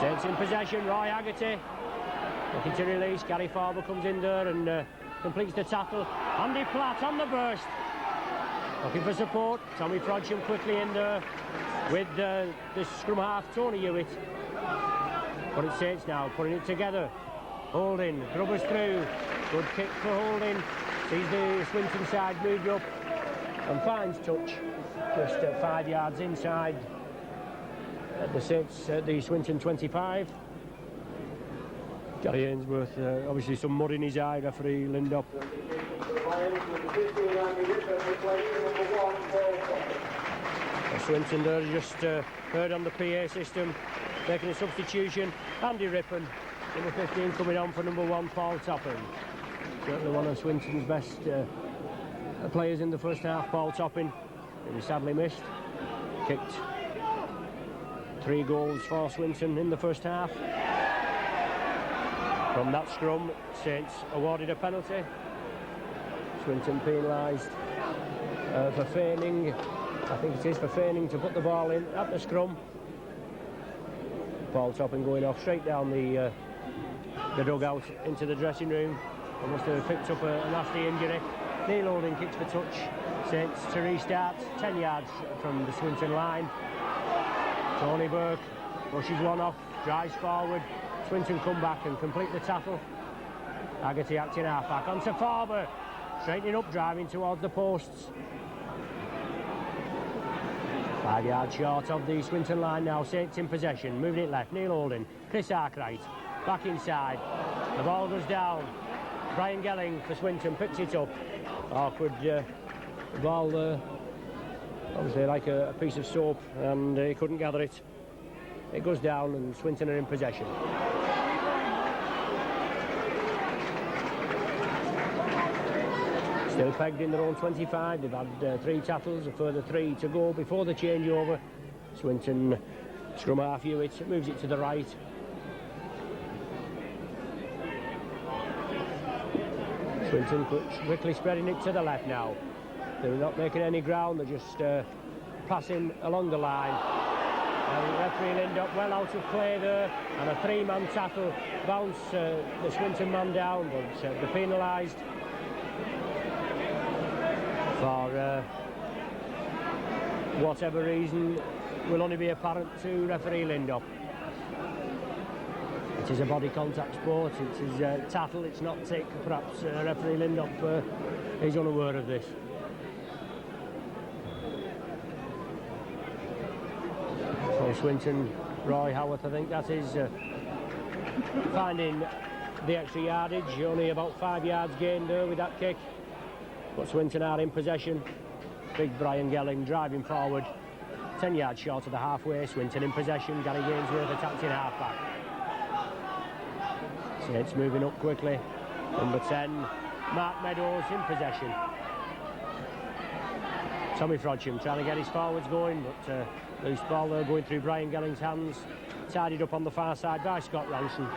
Saints in possession, Roy Haggerty looking to release. Gary Farber comes in there and completes the tackle. Andy Platt on the burst, looking for support. Tommy Frodsham quickly in there with the scrum half Tony Hewitt. But it's Saints now putting it together. Holding, grubbers through, good kick for Holding. Sees the Swinton side moved up and finds touch just 5 yards inside at the Saints, the Swinton 25. Gary Ainsworth, obviously some mud in his eye, referee Lindop. Swinton there just heard on the PA system, making a substitution. Andy Rippon, number 15, coming on for number 1, Paul Topping. Certainly one of Swinton's best players in the first half, Paul Topping. He was sadly missed. Kicked 3 goals for Swinton in the first half. From that scrum, Saints awarded a penalty. Swinton penalised for feigning, I think it is, for feigning to put the ball in at the scrum. Paul Topping going off straight down the dugout into the dressing room. He must have picked up a nasty injury. Neil Holding kicks the touch. Saints to restart, 10 yards from the Swinton line. Tony Burke rushes one off, drives forward. Swinton come back and complete the tackle. Haggerty acting half-back, onto Farber, straightening up, driving towards the posts. 5 yards short of the Swinton line now. Saints in possession, moving it left. Neil Holding, Chris Arkwright, back inside. The ball goes down. Brian Gelling for Swinton picks it up. Awkward ball there. Obviously like a piece of soap, and he couldn't gather it. It goes down, and Swinton are in possession. Still pegged in their own 25. They've had 3 tackles, a further 3 to go before the changeover. Swinton scrum half Hewitt, moves it to the right. Swinton quickly spreading it to the left now. They're not making any ground, they're just passing along the line. And referee Lindop well out of play there, and a 3-man tackle bounce the Swinton man down, but they're penalised for whatever reason will only be apparent to referee Lindop. It is a body contact sport, it is tackle, it's not tick. Perhaps referee Lindop is unaware of this. So Swinton, Roy Howarth, I think that is finding the extra yardage, only about 5 yards gained there with that kick. But Swinton are in possession. Big Brian Gelling driving forward, 10 yards short of the halfway. Swinton in possession. Gary Gainsworth attacked in half-back. Saints moving up quickly. Number 10, Mark Meadows in possession. Tommy Frodsham trying to get his forwards going, but loose ball there going through Brian Gelling's hands. Tidied up on the far side by Scott Ranson.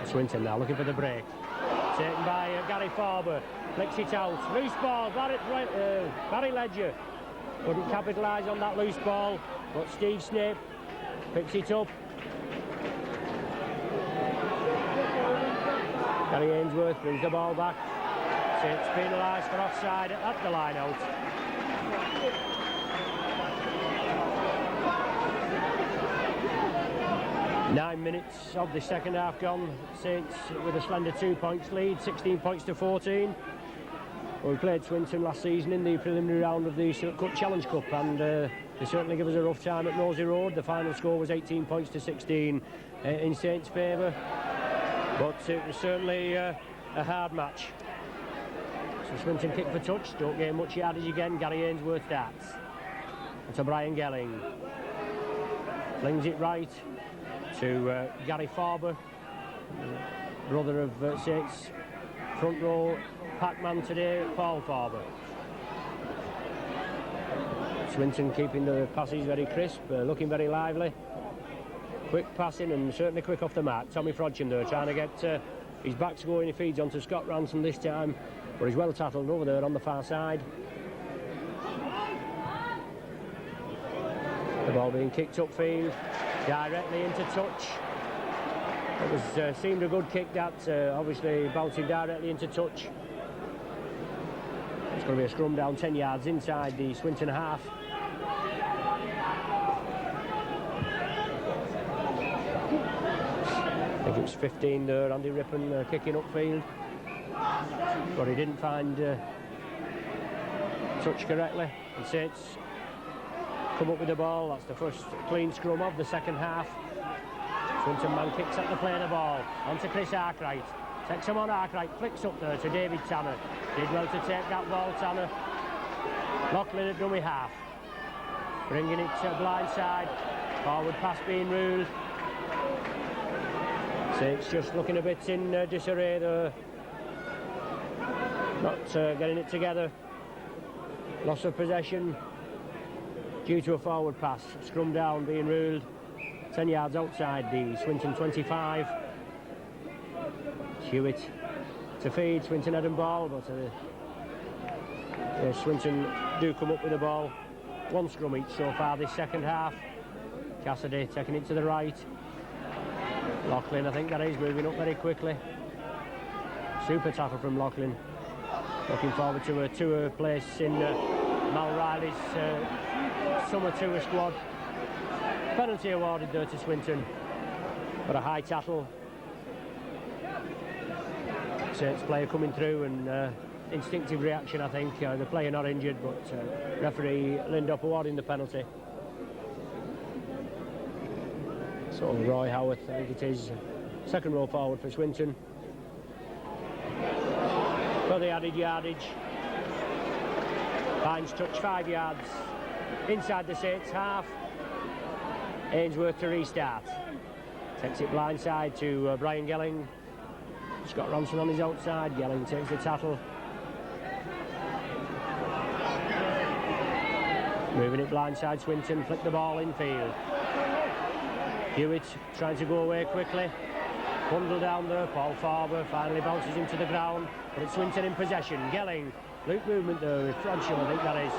Swinton now looking for the break. Taken by Gary Farber, flicks it out, loose ball, Barry Ledger couldn't capitalise on that loose ball, but Steve Snape picks it up. Gary Ainsworth brings the ball back. Saints penalised for offside at the line out. Nine minutes of the second half gone. Saints with a slender 2 points lead, 16 points to 14. Well, we played Swinton last season in the preliminary round of the Cup Challenge Cup, and they certainly gave us a rough time at Nosey Road. The final score was 18 points to 16 in Saints' favour, but it was certainly a hard match. So Swinton kick for touch, don't gain much yardage again. Gary Ainsworth darts. And to Brian Gelling. Flings it right to Gary Farber, brother of Saints front row packman today, Paul Farber. Swinton keeping the passes very crisp, looking very lively. Quick passing and certainly quick off the mark. Tommy Frodsham there trying to get his backs going. He feeds onto Scott Ranson this time, but he's well tackled over there on the far side. The ball being kicked upfield, directly into touch. It was seemed a good kick, that obviously bouncing directly into touch. It's going to be a scrum down 10 yards inside the Swinton half. I think it was 15 there, Andy Rippon kicking upfield, but he didn't find touch correctly. And Saints come up with the ball. That's the first clean scrum of the second half. Swinton man kicks at the play of the ball, onto Chris Arkwright. Takes him on Arkwright, flicks up there to David Tanner. Did well to take that ball, Tanner. Lachlan at dummy half. Bringing it to blind side. Forward pass being ruled. Saints just looking a bit in disarray there. Not getting it together. Loss of possession due to a forward pass. Scrum down being ruled. 10 yards outside the Swinton 25. Hewitt to feed. Swinton head and ball, but Swinton do come up with the ball. One scrum each so far this second half. Cassidy taking it to the right. Lachlan, I think that is, moving up very quickly. Super tackle from Lachlan. Looking forward to a tour place in Mal Riley's summer tour squad. Penalty awarded there to Swinton, but a high tackle Saints player coming through, and instinctive reaction, I think. The player not injured, but referee Lindop awarding the penalty. So Roy Howarth, I think it is, second row forward for Swinton. For the added yardage. Hines touch 5 yards inside the Saints half. Ainsworth to restart. Takes it blindside to Brian Gelling. Scott Ronson on his outside. Gelling takes the tattle. Moving it blindside, Swinton flick the ball infield. Hewitt trying to go away quickly. Bundle down there. Paul Farber finally bounces into the ground. But it's Swinton in possession. Gelling. Loop movement there with Francham, I think that is.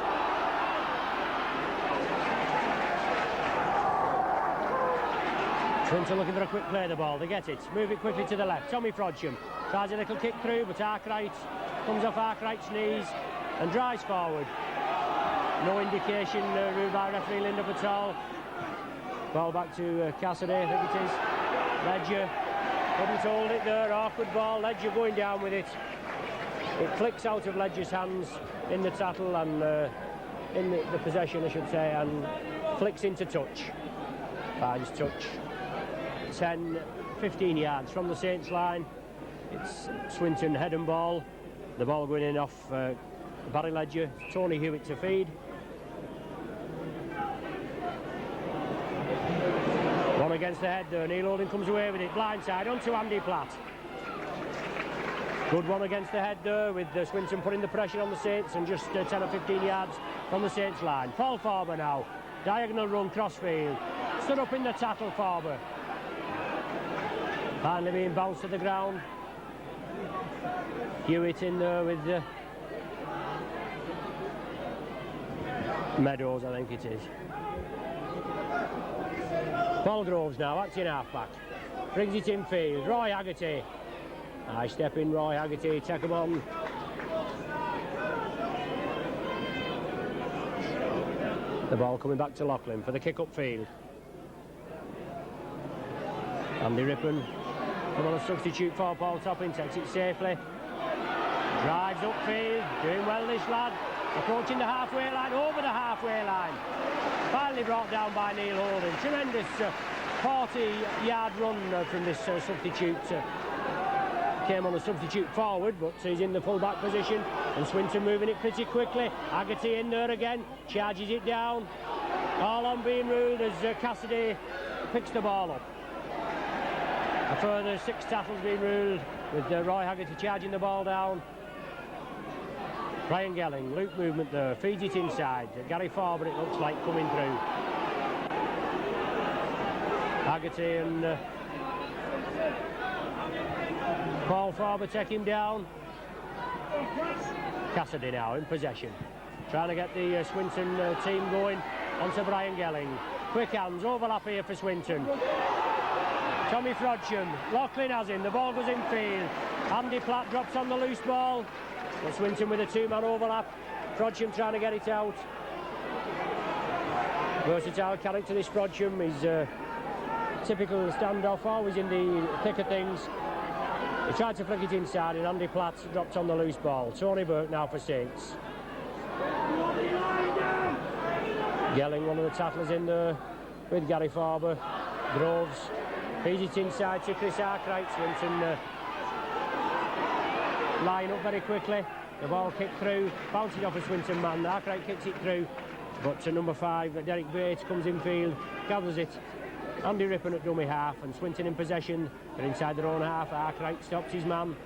Swinton looking for a quick play of the ball. They get it. Move it quickly to the left. Tommy Frodsham tries a little kick through, but Arkwright comes off Arkwright's knees and drives forward. No indication ruled by referee Lindop at all. Ball back to Cassidy, I think it is. Ledger couldn't hold it there. Awkward ball. Ledger going down with it. It flicks out of Ledger's hands in the tattle and in the possession, I should say, and flicks into touch. Finds touch. 10-15 yards from the Saints line. It's Swinton head and ball. The ball going in off Barry Ledger. Tony Hewitt to feed. One against the head there. Neil Holding comes away with it. Blindside onto Andy Platt. Good one against the head there, with Swinton putting the pressure on the Saints and just 10 or 15 yards from the Saints line. Paul Farber now. Diagonal run, crossfield. Stood up in the tattle, Farber. Finally being bounced to the ground. Hewitt in there with Meadows, I think it is. Paul Groves now, acting half-back. Brings it in field. Roy Haggerty. High step in, Roy Haggerty. Take him on. The ball coming back to Loughlin for the kick-up field. Andy Rippon. Come on, a substitute for Paul Topping. Takes it safely. Drives upfield. Doing well, this lad. Approaching the halfway line, over the halfway line. Finally brought down by Neil Holding. Tremendous 40-yard run from this substitute. Came on a substitute forward, but he's in the full-back position. And Swinton moving it pretty quickly. Haggerty in there again. Charges it down. All on being ruled as Cassidy picks the ball up. A further 6 tackles being ruled, with Roy Haggerty charging the ball down. Brian Gelling, loop movement there, feeds it inside. Gary Farber, it looks like, coming through. Haggerty and Paul Farber take him down. Cassidy now in possession. Trying to get the Swinton team going onto Brian Gelling. Quick hands, overlap here for Swinton. Tommy Frodsham, Loughlin has him, the ball goes in field. Andy Platt drops on the loose ball. But Swinton with a 2-man overlap. Frodsham trying to get it out. Versatile character, this Frodsham. He's typical standoff, always in the thick of things. He tried to flick it inside, and Andy Platt dropped on the loose ball. Tony Burke now for Saints. Gelling, one of the tattlers in there with Gary Farber. Groves feeds it inside to Chris Arkwright. Swinton line up very quickly. The ball kicked through, bouncing off a Swinton man. Arkwright kicks it through, but to number 5, Derek Bates comes in field, gathers it. Andy Rippon at dummy half, and Swinton in possession. They're inside their own half. Arkwright stops his man.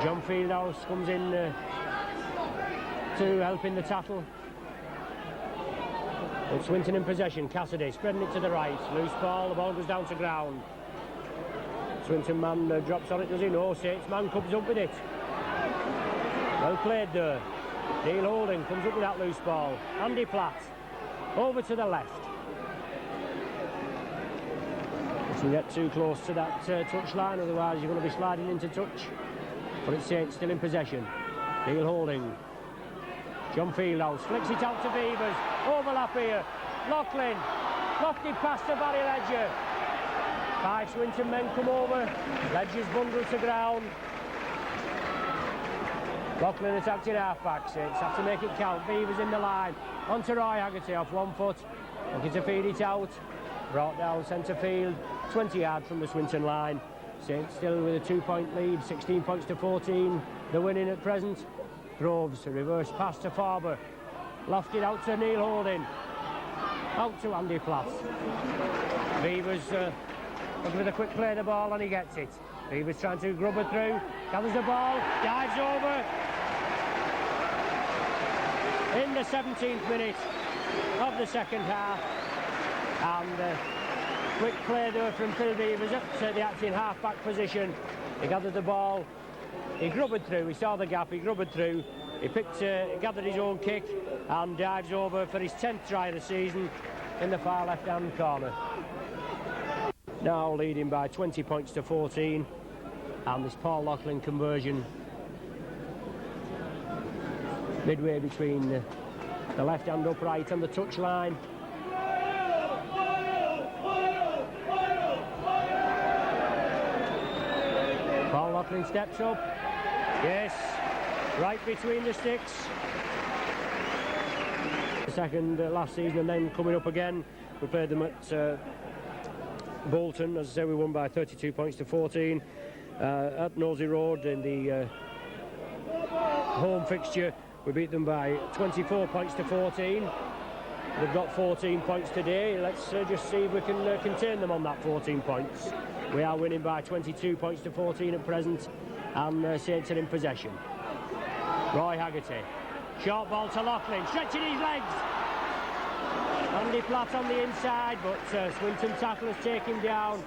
John Fieldhouse comes in to help in the tattle. But Swinton in possession. Cassidy spreading it to the right. Loose ball, the ball goes down to ground. Swinton man drops on it, does he? No, Saints man comes up with it. Well played there. Neil Holding comes up with that loose ball. Andy Platt over to the left. Mustn't get too close to that touch line, otherwise you're going to be sliding into touch. But it's Saints still in possession. Neil Holding. John Fieldhouse flicks it out to Beavers. Overlap here. Loughlin. Lofted pass to Barry Ledger. 5 Swinton men come over. Ledger's bundled to ground. Loughlin attacked in half-back. Saints have to make it count. Beavers in the line. On to Roy Haggerty off 1 foot. Looking to feed it out. Brought down centre field. 20 yards from the Swinton line. Saints still with a 2-point lead. 16 points to 14. They're winning at present. Groves, a reverse pass to Farber. Lofted out to Neil Holding. Out to Andy Platt. Beavers looking for the quick play of the ball and he gets it. Beavers trying to grub her through. Gathers the ball. Dives over. In the 17th minute of the second half. And quick play there from Phil Beavers up to the acting half-back position. He gathered the ball. He grubbed through. He saw the gap. He grubbed through. He gathered his own kick and dives over for his 10th try of the season in the far left-hand corner. Now leading by 20 points to 14, and this Paul Loughlin conversion midway between the left-hand upright and the touch line. Paul Loughlin steps up. Yes, right between the sticks. The second last season, and then coming up again. We played them at Bolton. As I say, we won by 32 points to 14. At Nosey Road in the home fixture, we beat them by 24 points to 14. They've got 14 points today. Let's just see if we can contain them on that 14 points. We are winning by 22 points to 14 at present, and Saints are in possession. Roy Haggerty, short ball to Loughlin, stretching his legs. Andy Platt on the inside, but Swinton tacklers take him down.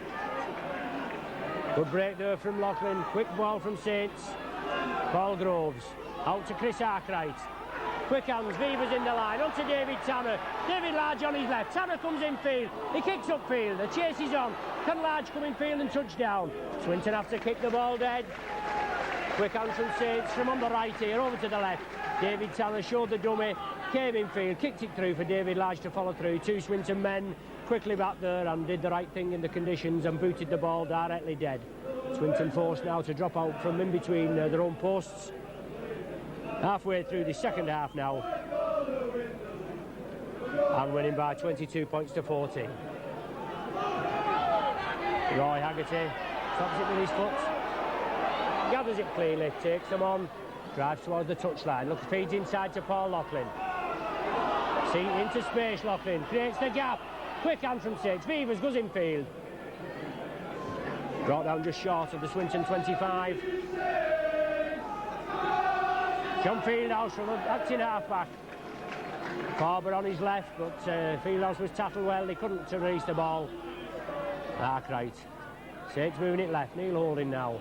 Good break there from Loughlin. Quick ball from Saints. Paul Groves out to Chris Arkwright. Quick hands, Beavers in the line. On to David Tanner. David Large on his left. Tanner comes in field. He kicks upfield. The chase is on. Can Large come in field and touch down? Swinton have to kick the ball dead. Quick hands from Saints from on the right here over to the left. David Tanner showed the dummy. Came in field, kicked it through for David Large to follow through. 2 Swinton men quickly back there and did the right thing in the conditions and booted the ball directly dead. Swinton forced now to drop out from in between their own posts. Halfway through the second half now. And winning by 22 points to 14. Roy Haggerty stops it with his foot. Gathers it cleanly, takes them on. Drives towards the touchline. Looks, feeds inside to Paul Loughlin. See, into space, Loughlin. Creates the gap. Quick hand from Saints. Beavers goes in field. Brought down just short of the Swinton 25. John Fieldhouse from acting half-back. Farber on his left, but Fieldhouse was tackled well. They couldn't release the ball. Arkwright. Saints moving it left. Neil Holding now.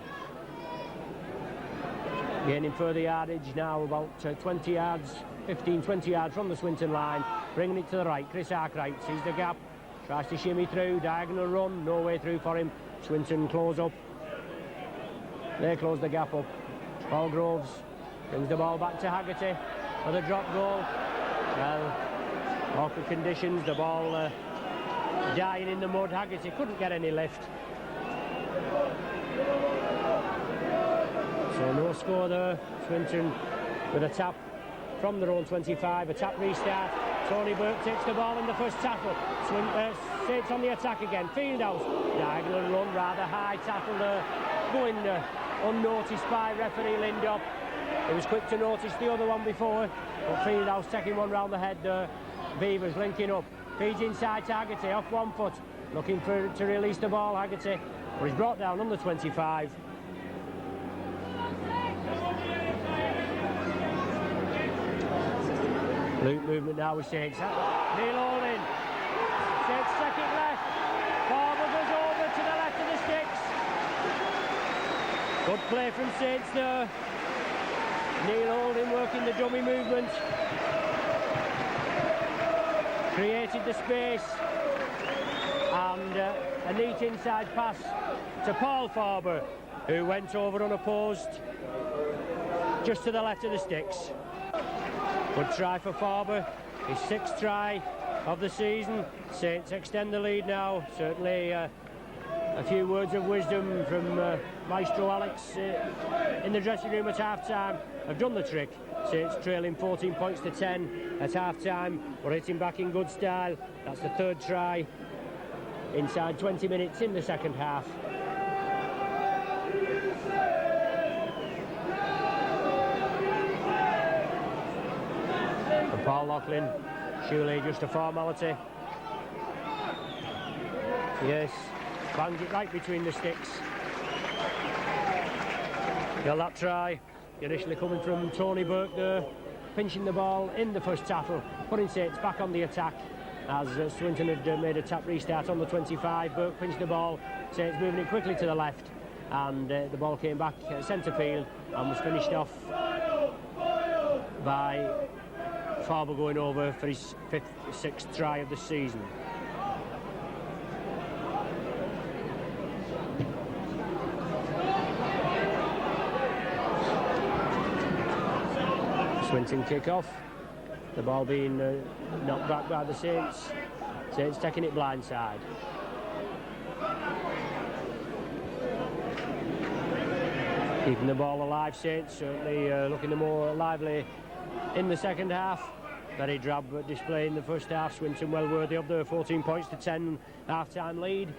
Gaining further yardage now, about 20 yards, 15, 20 yards from the Swinton line. Bringing it to the right. Chris Arkwright sees the gap. Tries to shimmy through. Diagonal run. No way through for him. Swinton close up. They close the gap up. Paul Groves brings the ball back to Haggerty for the drop goal. Well, awkward conditions. The ball dying in the mud. Haggerty couldn't get any lift. So no score there. Swinton with a tap from their own 25. A tap restart. Tony Burke takes the ball in the first tackle. Saints on the attack again. Fieldhouse. Diagonal run, rather high tackle there. Going unnoticed by referee Lindop. He was quick to notice the other one before. But Fieldhouse taking one round the head there. Beavers linking up. Feeds inside to Haggerty off 1 foot. Looking to release the ball, Haggerty. But he's brought down on the 25. Loop movement now with Saints. Neil Holding. Saints second left. Farber goes over to the left of the sticks. Good play from Saints there. Neil Holding working the dummy movement. Created the space. And a neat inside pass to Paul Farber, who went over unopposed just to the left of the sticks. Good try for Farber, his 6th try of the season. Saints extend the lead now. Certainly a a few words of wisdom from Maestro Alex in the dressing room at half-time have done the trick. Saints trailing 14 points to 10 at half-time. We're hitting back in good style. That's the third try inside 20 minutes in the second half. And Paul Loughlin, surely just a formality. Yes, bangs it right between the sticks. Got that try, initially coming from Tony Burke there, pinching the ball in the first tackle, putting Saints back on the attack as Swinton had made a tap restart on the 25. Burke pinched the ball, Saints moving it quickly to the left, and the ball came back centre field and was finished off by Farber going over for his sixth try of the season. Swinton kick-off, the ball being knocked back by the Saints. Saints taking it blindside. Keeping the ball alive, Saints certainly looking the more lively in the second half. Very drab display in the first half. Swinton well worthy of their 14 points to 10 half-time lead,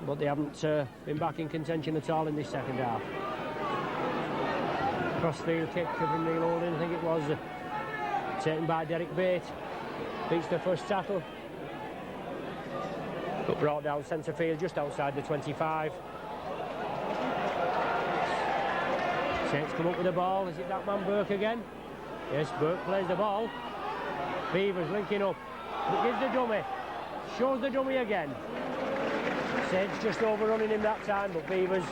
but they haven't been back in contention at all in this second half. Crossfield kick from Neil Holding, I think it was, taken by Derek Bate. Beats the first tackle, but brought down centre field just outside the 25. Saints come up with the ball. Is it that man Burke again? Yes, Burke plays the ball. Beavers linking up. It gives the dummy. Shows the dummy again. Saints just overrunning him that time, but Beavers.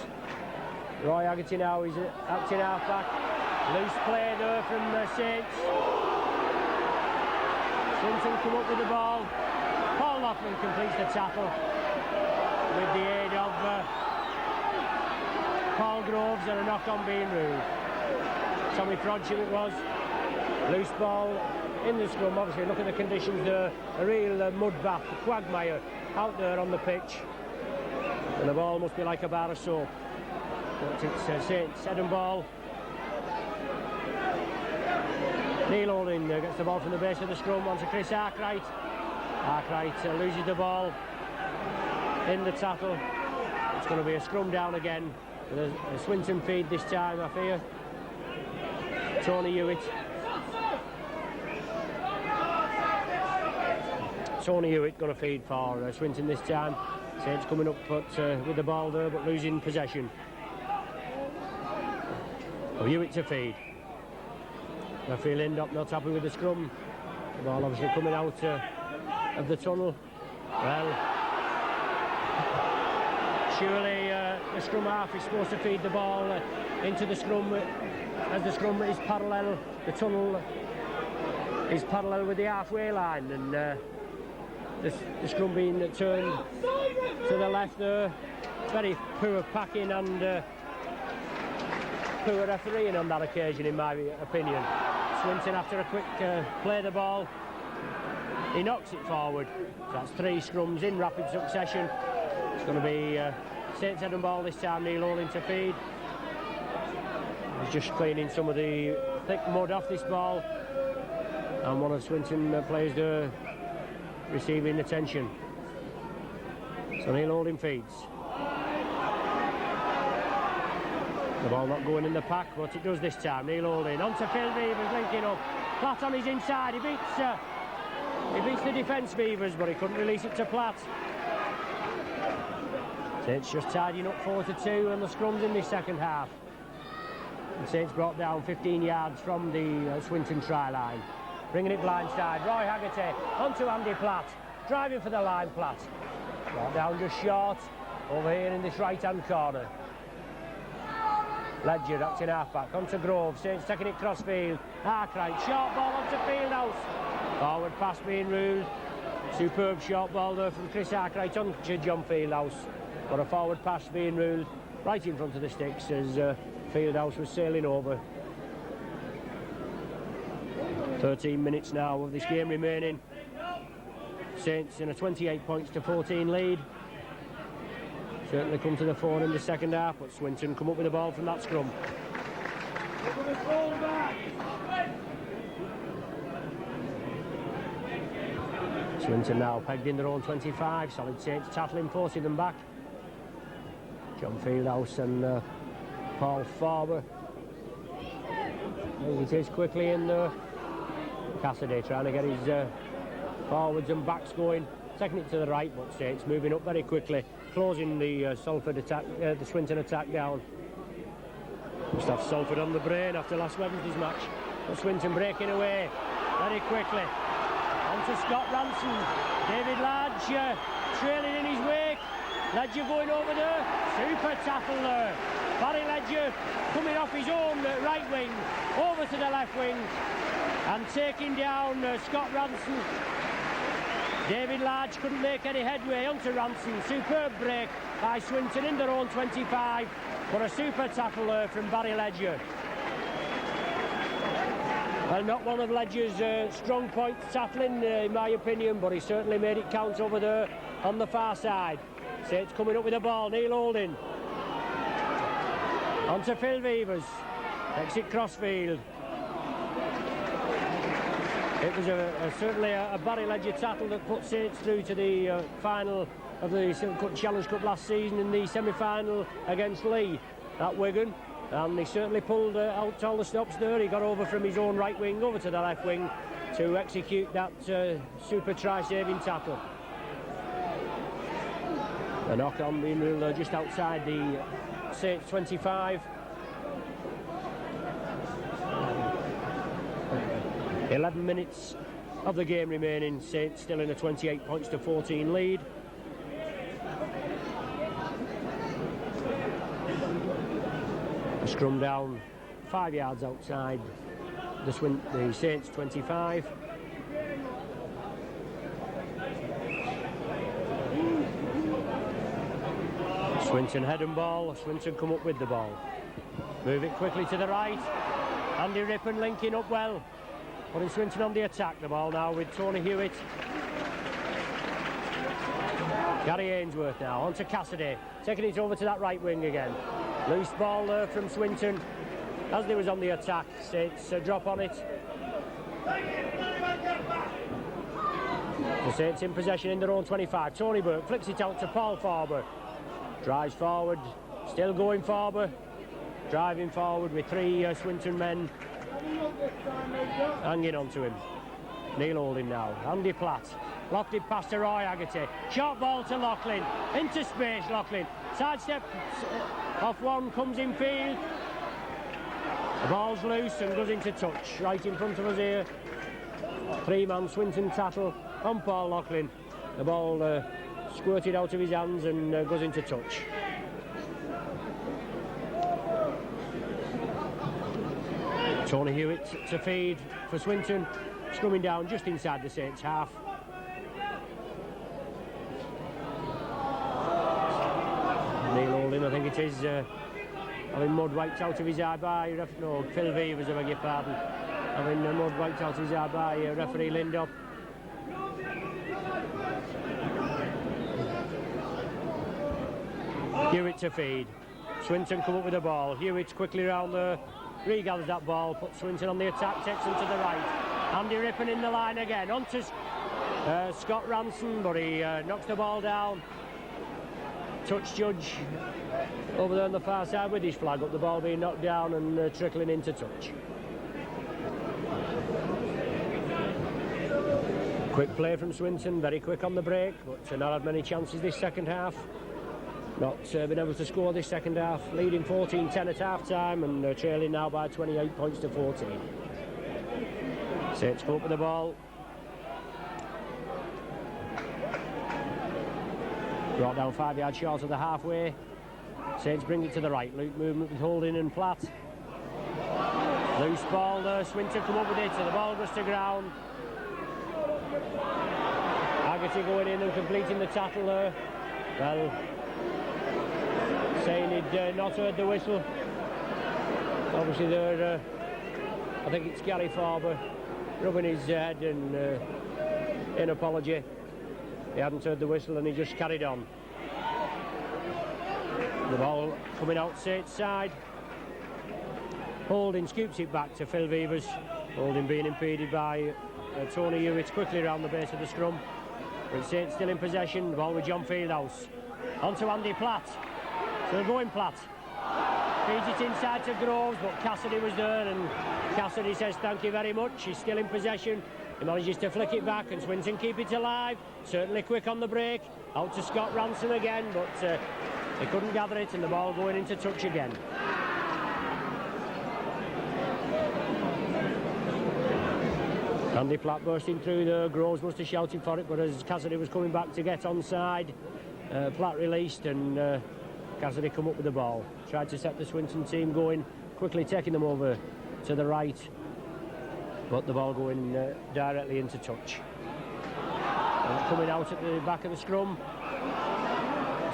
Roy Haggerty now is acting half-back. Loose play there from the Saints. Swinton come up with the ball. Paul Loughlin completes the tackle with the aid of Paul Groves and a knock-on being ruled. Tommy Prodsham it was. Loose ball in the scrum. Obviously, look at the conditions there. A real mud bath, a quagmire out there on the pitch. And the ball must be like a bar of soap. But it's Saints head and ball. Neil Holding gets the ball from the base of the scrum onto Chris Arkwright. Arkwright loses the ball in the tackle. It's going to be a scrum down again with a Swinton feed this time, I fear. Tony Hewitt. Tony Hewitt going to feed for Swinton this time. Saints coming up with the ball there, but losing possession. Hewitt to feed. Referee Lindop not happy with the scrum. The ball obviously coming out of the tunnel. Well, surely the scrum half is supposed to feed the ball into the scrum as the scrum is parallel. The tunnel is parallel with the halfway line, and the scrum being turned to the left there. Very poor packing and poor refereeing on that occasion, in my opinion. Swinton, after a quick play the ball, he knocks it forward. So that's 3 scrums in rapid succession. It's going to be Saints head and ball this time. Neil Holding to feed. He's just cleaning some of the thick mud off this ball, and one of Swinton players there receiving attention. So Neil Holding feeds. The ball not going in the pack, but it does this time. Neil Holding onto Phil Beavers, linking up. Platt on his inside. He beats the defence, Beavers, but he couldn't release it to Platt. Saints just tidying up 4-2, and the scrums in this second half. And Saints brought down 15 yards from the Swinton try line. Bringing it blindside. Roy Haggerty onto Andy Platt. Driving for the line, Platt. Brought down just short over here in this right-hand corner. Ledger acting half-back, onto Grove. Saints taking it cross-field. Arkwright, short ball onto Fieldhouse. Forward pass being ruled. Superb short ball there from Chris Arkwright onto John Fieldhouse. But a forward pass being ruled right in front of the sticks as Fieldhouse was sailing over. 13 minutes now of this game remaining. Saints in a 28 points to 14 lead. certainly come to the fore in the second half, but Swinton come up with the ball from that scrum. Swinton now pegged in their own 25, solid Saints tackling, forcing them back. John Fieldhouse and Paul Farber. It is quickly in there. Cassidy trying to get his forwards and backs going, taking it to the right, but Saints moving up very quickly, closing the Salford attack, the Swinton attack down. Must have Salford on the brain after last Wednesday's match. But Swinton breaking away very quickly. On to Scott Ranson. David Large trailing in his wake. Ledger going over there. Super tackle there. Barry Ledger coming off his own right wing over to the left wing and taking down Scott Ranson. David Large couldn't make any headway onto Ranson. Superb break by Swinton in their own 25, but a super tackle there from Barry Ledger. Well, not one of Ledger's strong points tackling, in my opinion, but he certainly made it count over there on the far side. Saints coming up with the ball. Neil Holding on to Phil Weavers. Takes it crossfield. It was certainly a Barry Ledger tackle that put Saints through to the final of the Challenge Cup last season in the semi-final against Lee at Wigan. And he certainly pulled out all the stops there. He got over from his own right wing over to the left wing to execute that super try-saving tackle. A knock on being ruled just outside the Saints 25. 11 minutes of the game remaining. Saints still in a 28 points to 14 lead. A scrum down 5 yards outside the Saints 25. Swinton head and ball. Swinton come up with the ball. Move it quickly to the right. Andy Rippon linking up well. Putting Swinton on the attack. The ball now with Tony Hewitt. Gary Ainsworth now on to Cassidy. Taking it over to that right wing again. Loose ball there from Swinton. As they was on the attack, Saints drop on it. The Saints in possession in their own 25. Tony Burke flicks it out to Paul Farber. Drives forward, still going Farber. Driving forward with three Swinton men hanging on to him. Neil Holding now. Andy Platt. Locked it past to Roy Haggerty. Short ball to Loughlin. Into space, Loughlin. Sidestep off one, comes in field. The ball's loose and goes into touch. Right in front of us here. Three-man Swinton tackle on Paul Loughlin. The ball squirted out of his hands and goes into touch. Tony Hewitt to feed for Swinton. Scrumming down just inside the Saints half. Neil Holding, I think it is, having mud wiped out of his eye by Phil Weavers, I beg your pardon. Having mud wiped out of his eye by referee Lindop. Hewitt to feed. Swinton come up with the ball. Hewitt quickly round there. Regathers that ball, puts Swinton on the attack, takes him to the right. Andy Rippon in the line again. On to Scott Ranson, but he knocks the ball down. Touch judge over there on the far side with his flag up, the ball being knocked down and trickling into touch. Quick play from Swinton, very quick on the break, but not had many chances this second half. Not been able to score this second half, leading 14-10 at half-time and trailing now by 28 points to 14. Saints come up with the ball. Brought down 5 yards short of the halfway. Saints bring it to the right. Loop movement with Holding and Platt. Loose ball there. Swinton come up with it, so the ball goes to ground. Haggerty going in and completing the tackle there. Well, saying he'd not heard the whistle. Obviously there, I think it's Gary Farber rubbing his head and in apology. He hadn't heard the whistle and he just carried on. The ball coming out Saint's side. Holding scoops it back to Phil Beavers. Holding being impeded by Tony Hewitt quickly around the base of the scrum. But Saints still in possession. The ball with John Fieldhouse. On to Andy Platt. Still going Platt. Feeds it inside to Groves, but Cassidy was there, and Cassidy says thank you very much. He's still in possession. He manages to flick it back, and Swinton keep it alive. Certainly quick on the break. Out to Scott Ransom again, but they couldn't gather it, and the ball going into touch again. Andy Platt bursting through there. Groves must have shouted for it, but as Cassidy was coming back to get onside, Platt released, and Cassidy come up with the ball. Tried to set the Swinton team going, quickly taking them over to the right, but the ball going directly into touch. And coming out at the back of the scrum,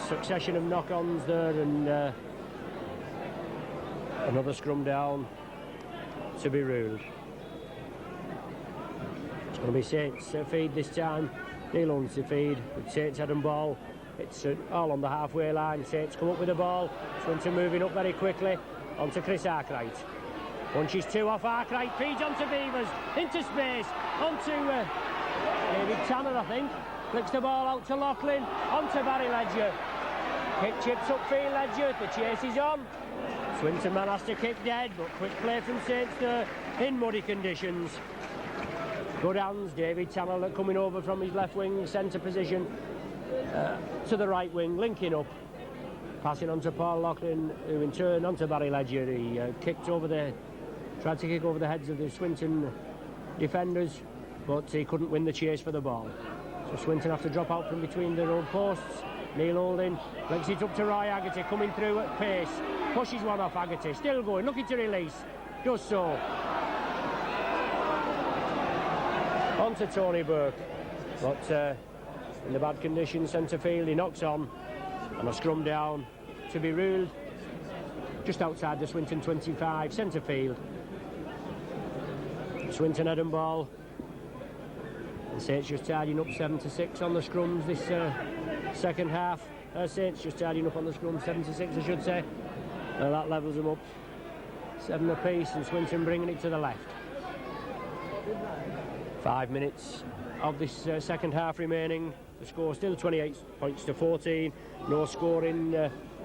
succession of knock-ons there, and another scrum down to be ruled. It's going to be Saints feed this time. Neil owns the feed with Saints head and ball. It's all on the halfway line. Saints come up with the ball. Swinton moving up very quickly onto Chris Arkwright. Punches two off Arkwright, feeds onto Beavers, into space, onto David Tanner, I think. Flicks the ball out to Loughlin, onto Barry Ledger. Kick chips upfield Ledger, the chase is on. Swinton man has to kick dead, but quick play from Saints there in muddy conditions. Good hands, David Tanner coming over from his left wing centre position to the right wing, linking up. Passing on to Paul Loughlin, who in turn onto Barry Ledger. He tried to kick over the heads of the Swinton defenders, but he couldn't win the chase for the ball. So Swinton have to drop out from between their own posts. Neil Holding flicks it up to Roy Haggerty, coming through at pace. Pushes one off Haggerty, still going, looking to release. Does so. On to Tony Burke, but in the bad condition, centre field, he knocks on, and a scrum down to be ruled just outside the Swinton 25, centre field. Swinton head and ball, and Saints just tidying up 7-6 on the scrums this second half. Saints just tidying up on the scrum 7-6, I should say. That levels them up 7 apiece, and Swinton bringing it to the left. 5 minutes of this second half remaining. The score still 28 points to 14. No scoring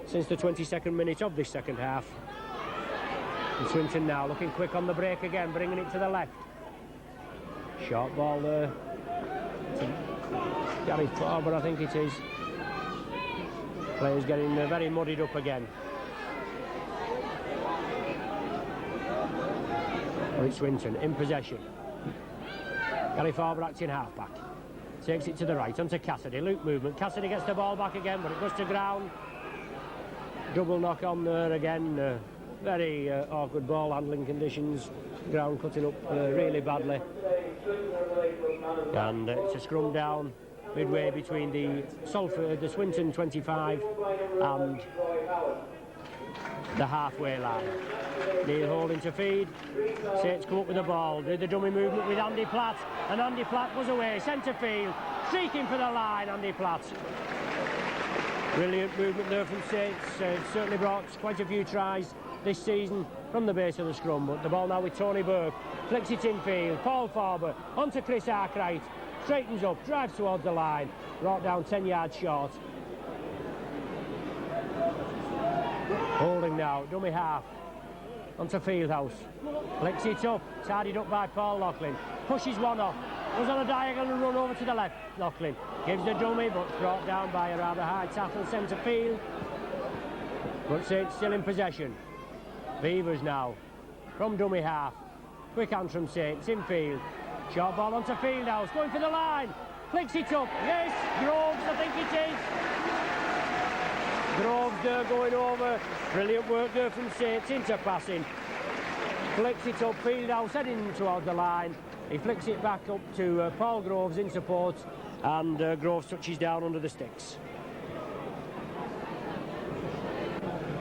since the 22nd minute of this second half. And Swinton now looking quick on the break again, bringing it to the left. Short ball there to Gary Farber, I think it is. Players getting very muddied up again. It's Swinton in possession. Gary Farber acting halfback. Takes it to the right, onto Cassidy, loop movement. Cassidy gets the ball back again, but it goes to ground. Double knock on there again. Very awkward ball handling conditions. Ground cutting up really badly. And it's a scrum down midway between the Swinton 25 and the halfway line. Neil Holding to feed. Saints come up with the ball. Did the dummy movement with Andy Platt, and Andy Platt was away. Centre field, streaking for the line, Andy Platt. Brilliant movement there from Saints. Certainly brought quite a few tries this season from the base of the scrum. But the ball now with Tony Burke. Flicks it infield. Paul Farber onto Chris Arkwright. Straightens up, drives towards the line. Brought down 10 yards short. Holding now, dummy half. Onto Fieldhouse. Flicks it up, tidied up by Paul Loughlin. Pushes one off. Goes on a diagonal and run over to the left. Loughlin gives the dummy, but brought down by a rather high tackle centre field. But Saints still in possession. Beavers now from dummy half. Quick hand from Saints, infield. Short ball onto Fieldhouse, going for the line. Flicks it up, yes, Groves, I think it is. Groves there going over. Brilliant work there from Saints, into passing. Flicks it up, Fieldhouse heading towards the line. He flicks it back up to Paul Groves in support, and Groves touches down under the sticks.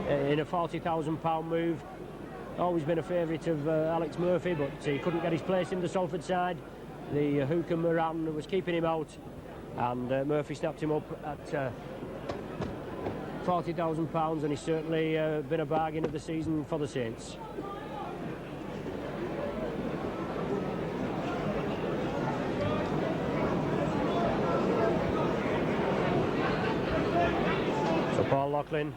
In a £40,000 move. Always been a favourite of Alex Murphy, but he couldn't get his place in the Salford side. The hooker Moran was keeping him out, and Murphy snapped him up at £40,000, and he's certainly been a bargain of the season for the Saints. So Paul Loughlin.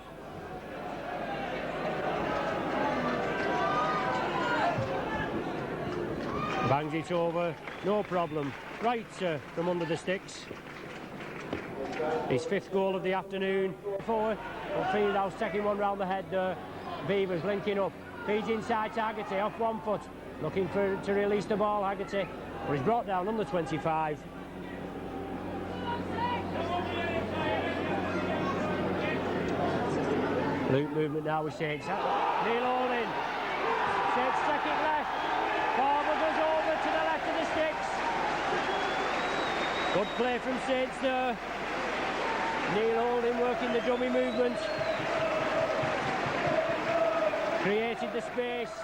Bangs it over, no problem, right from under the sticks. His 5th goal of the afternoon. Forward, but Fieldhouse taking one round the head there. Beavers linking up, feeds inside to Haggerty, off 1 foot, looking to release the ball, Haggerty, but he's brought down on the 25. Loop movement now with Saints. Neil Holding, Saints second left. Barber goes over to the left of the sticks. Good play from Saints there. Neil Holding working the dummy movement. Created the space.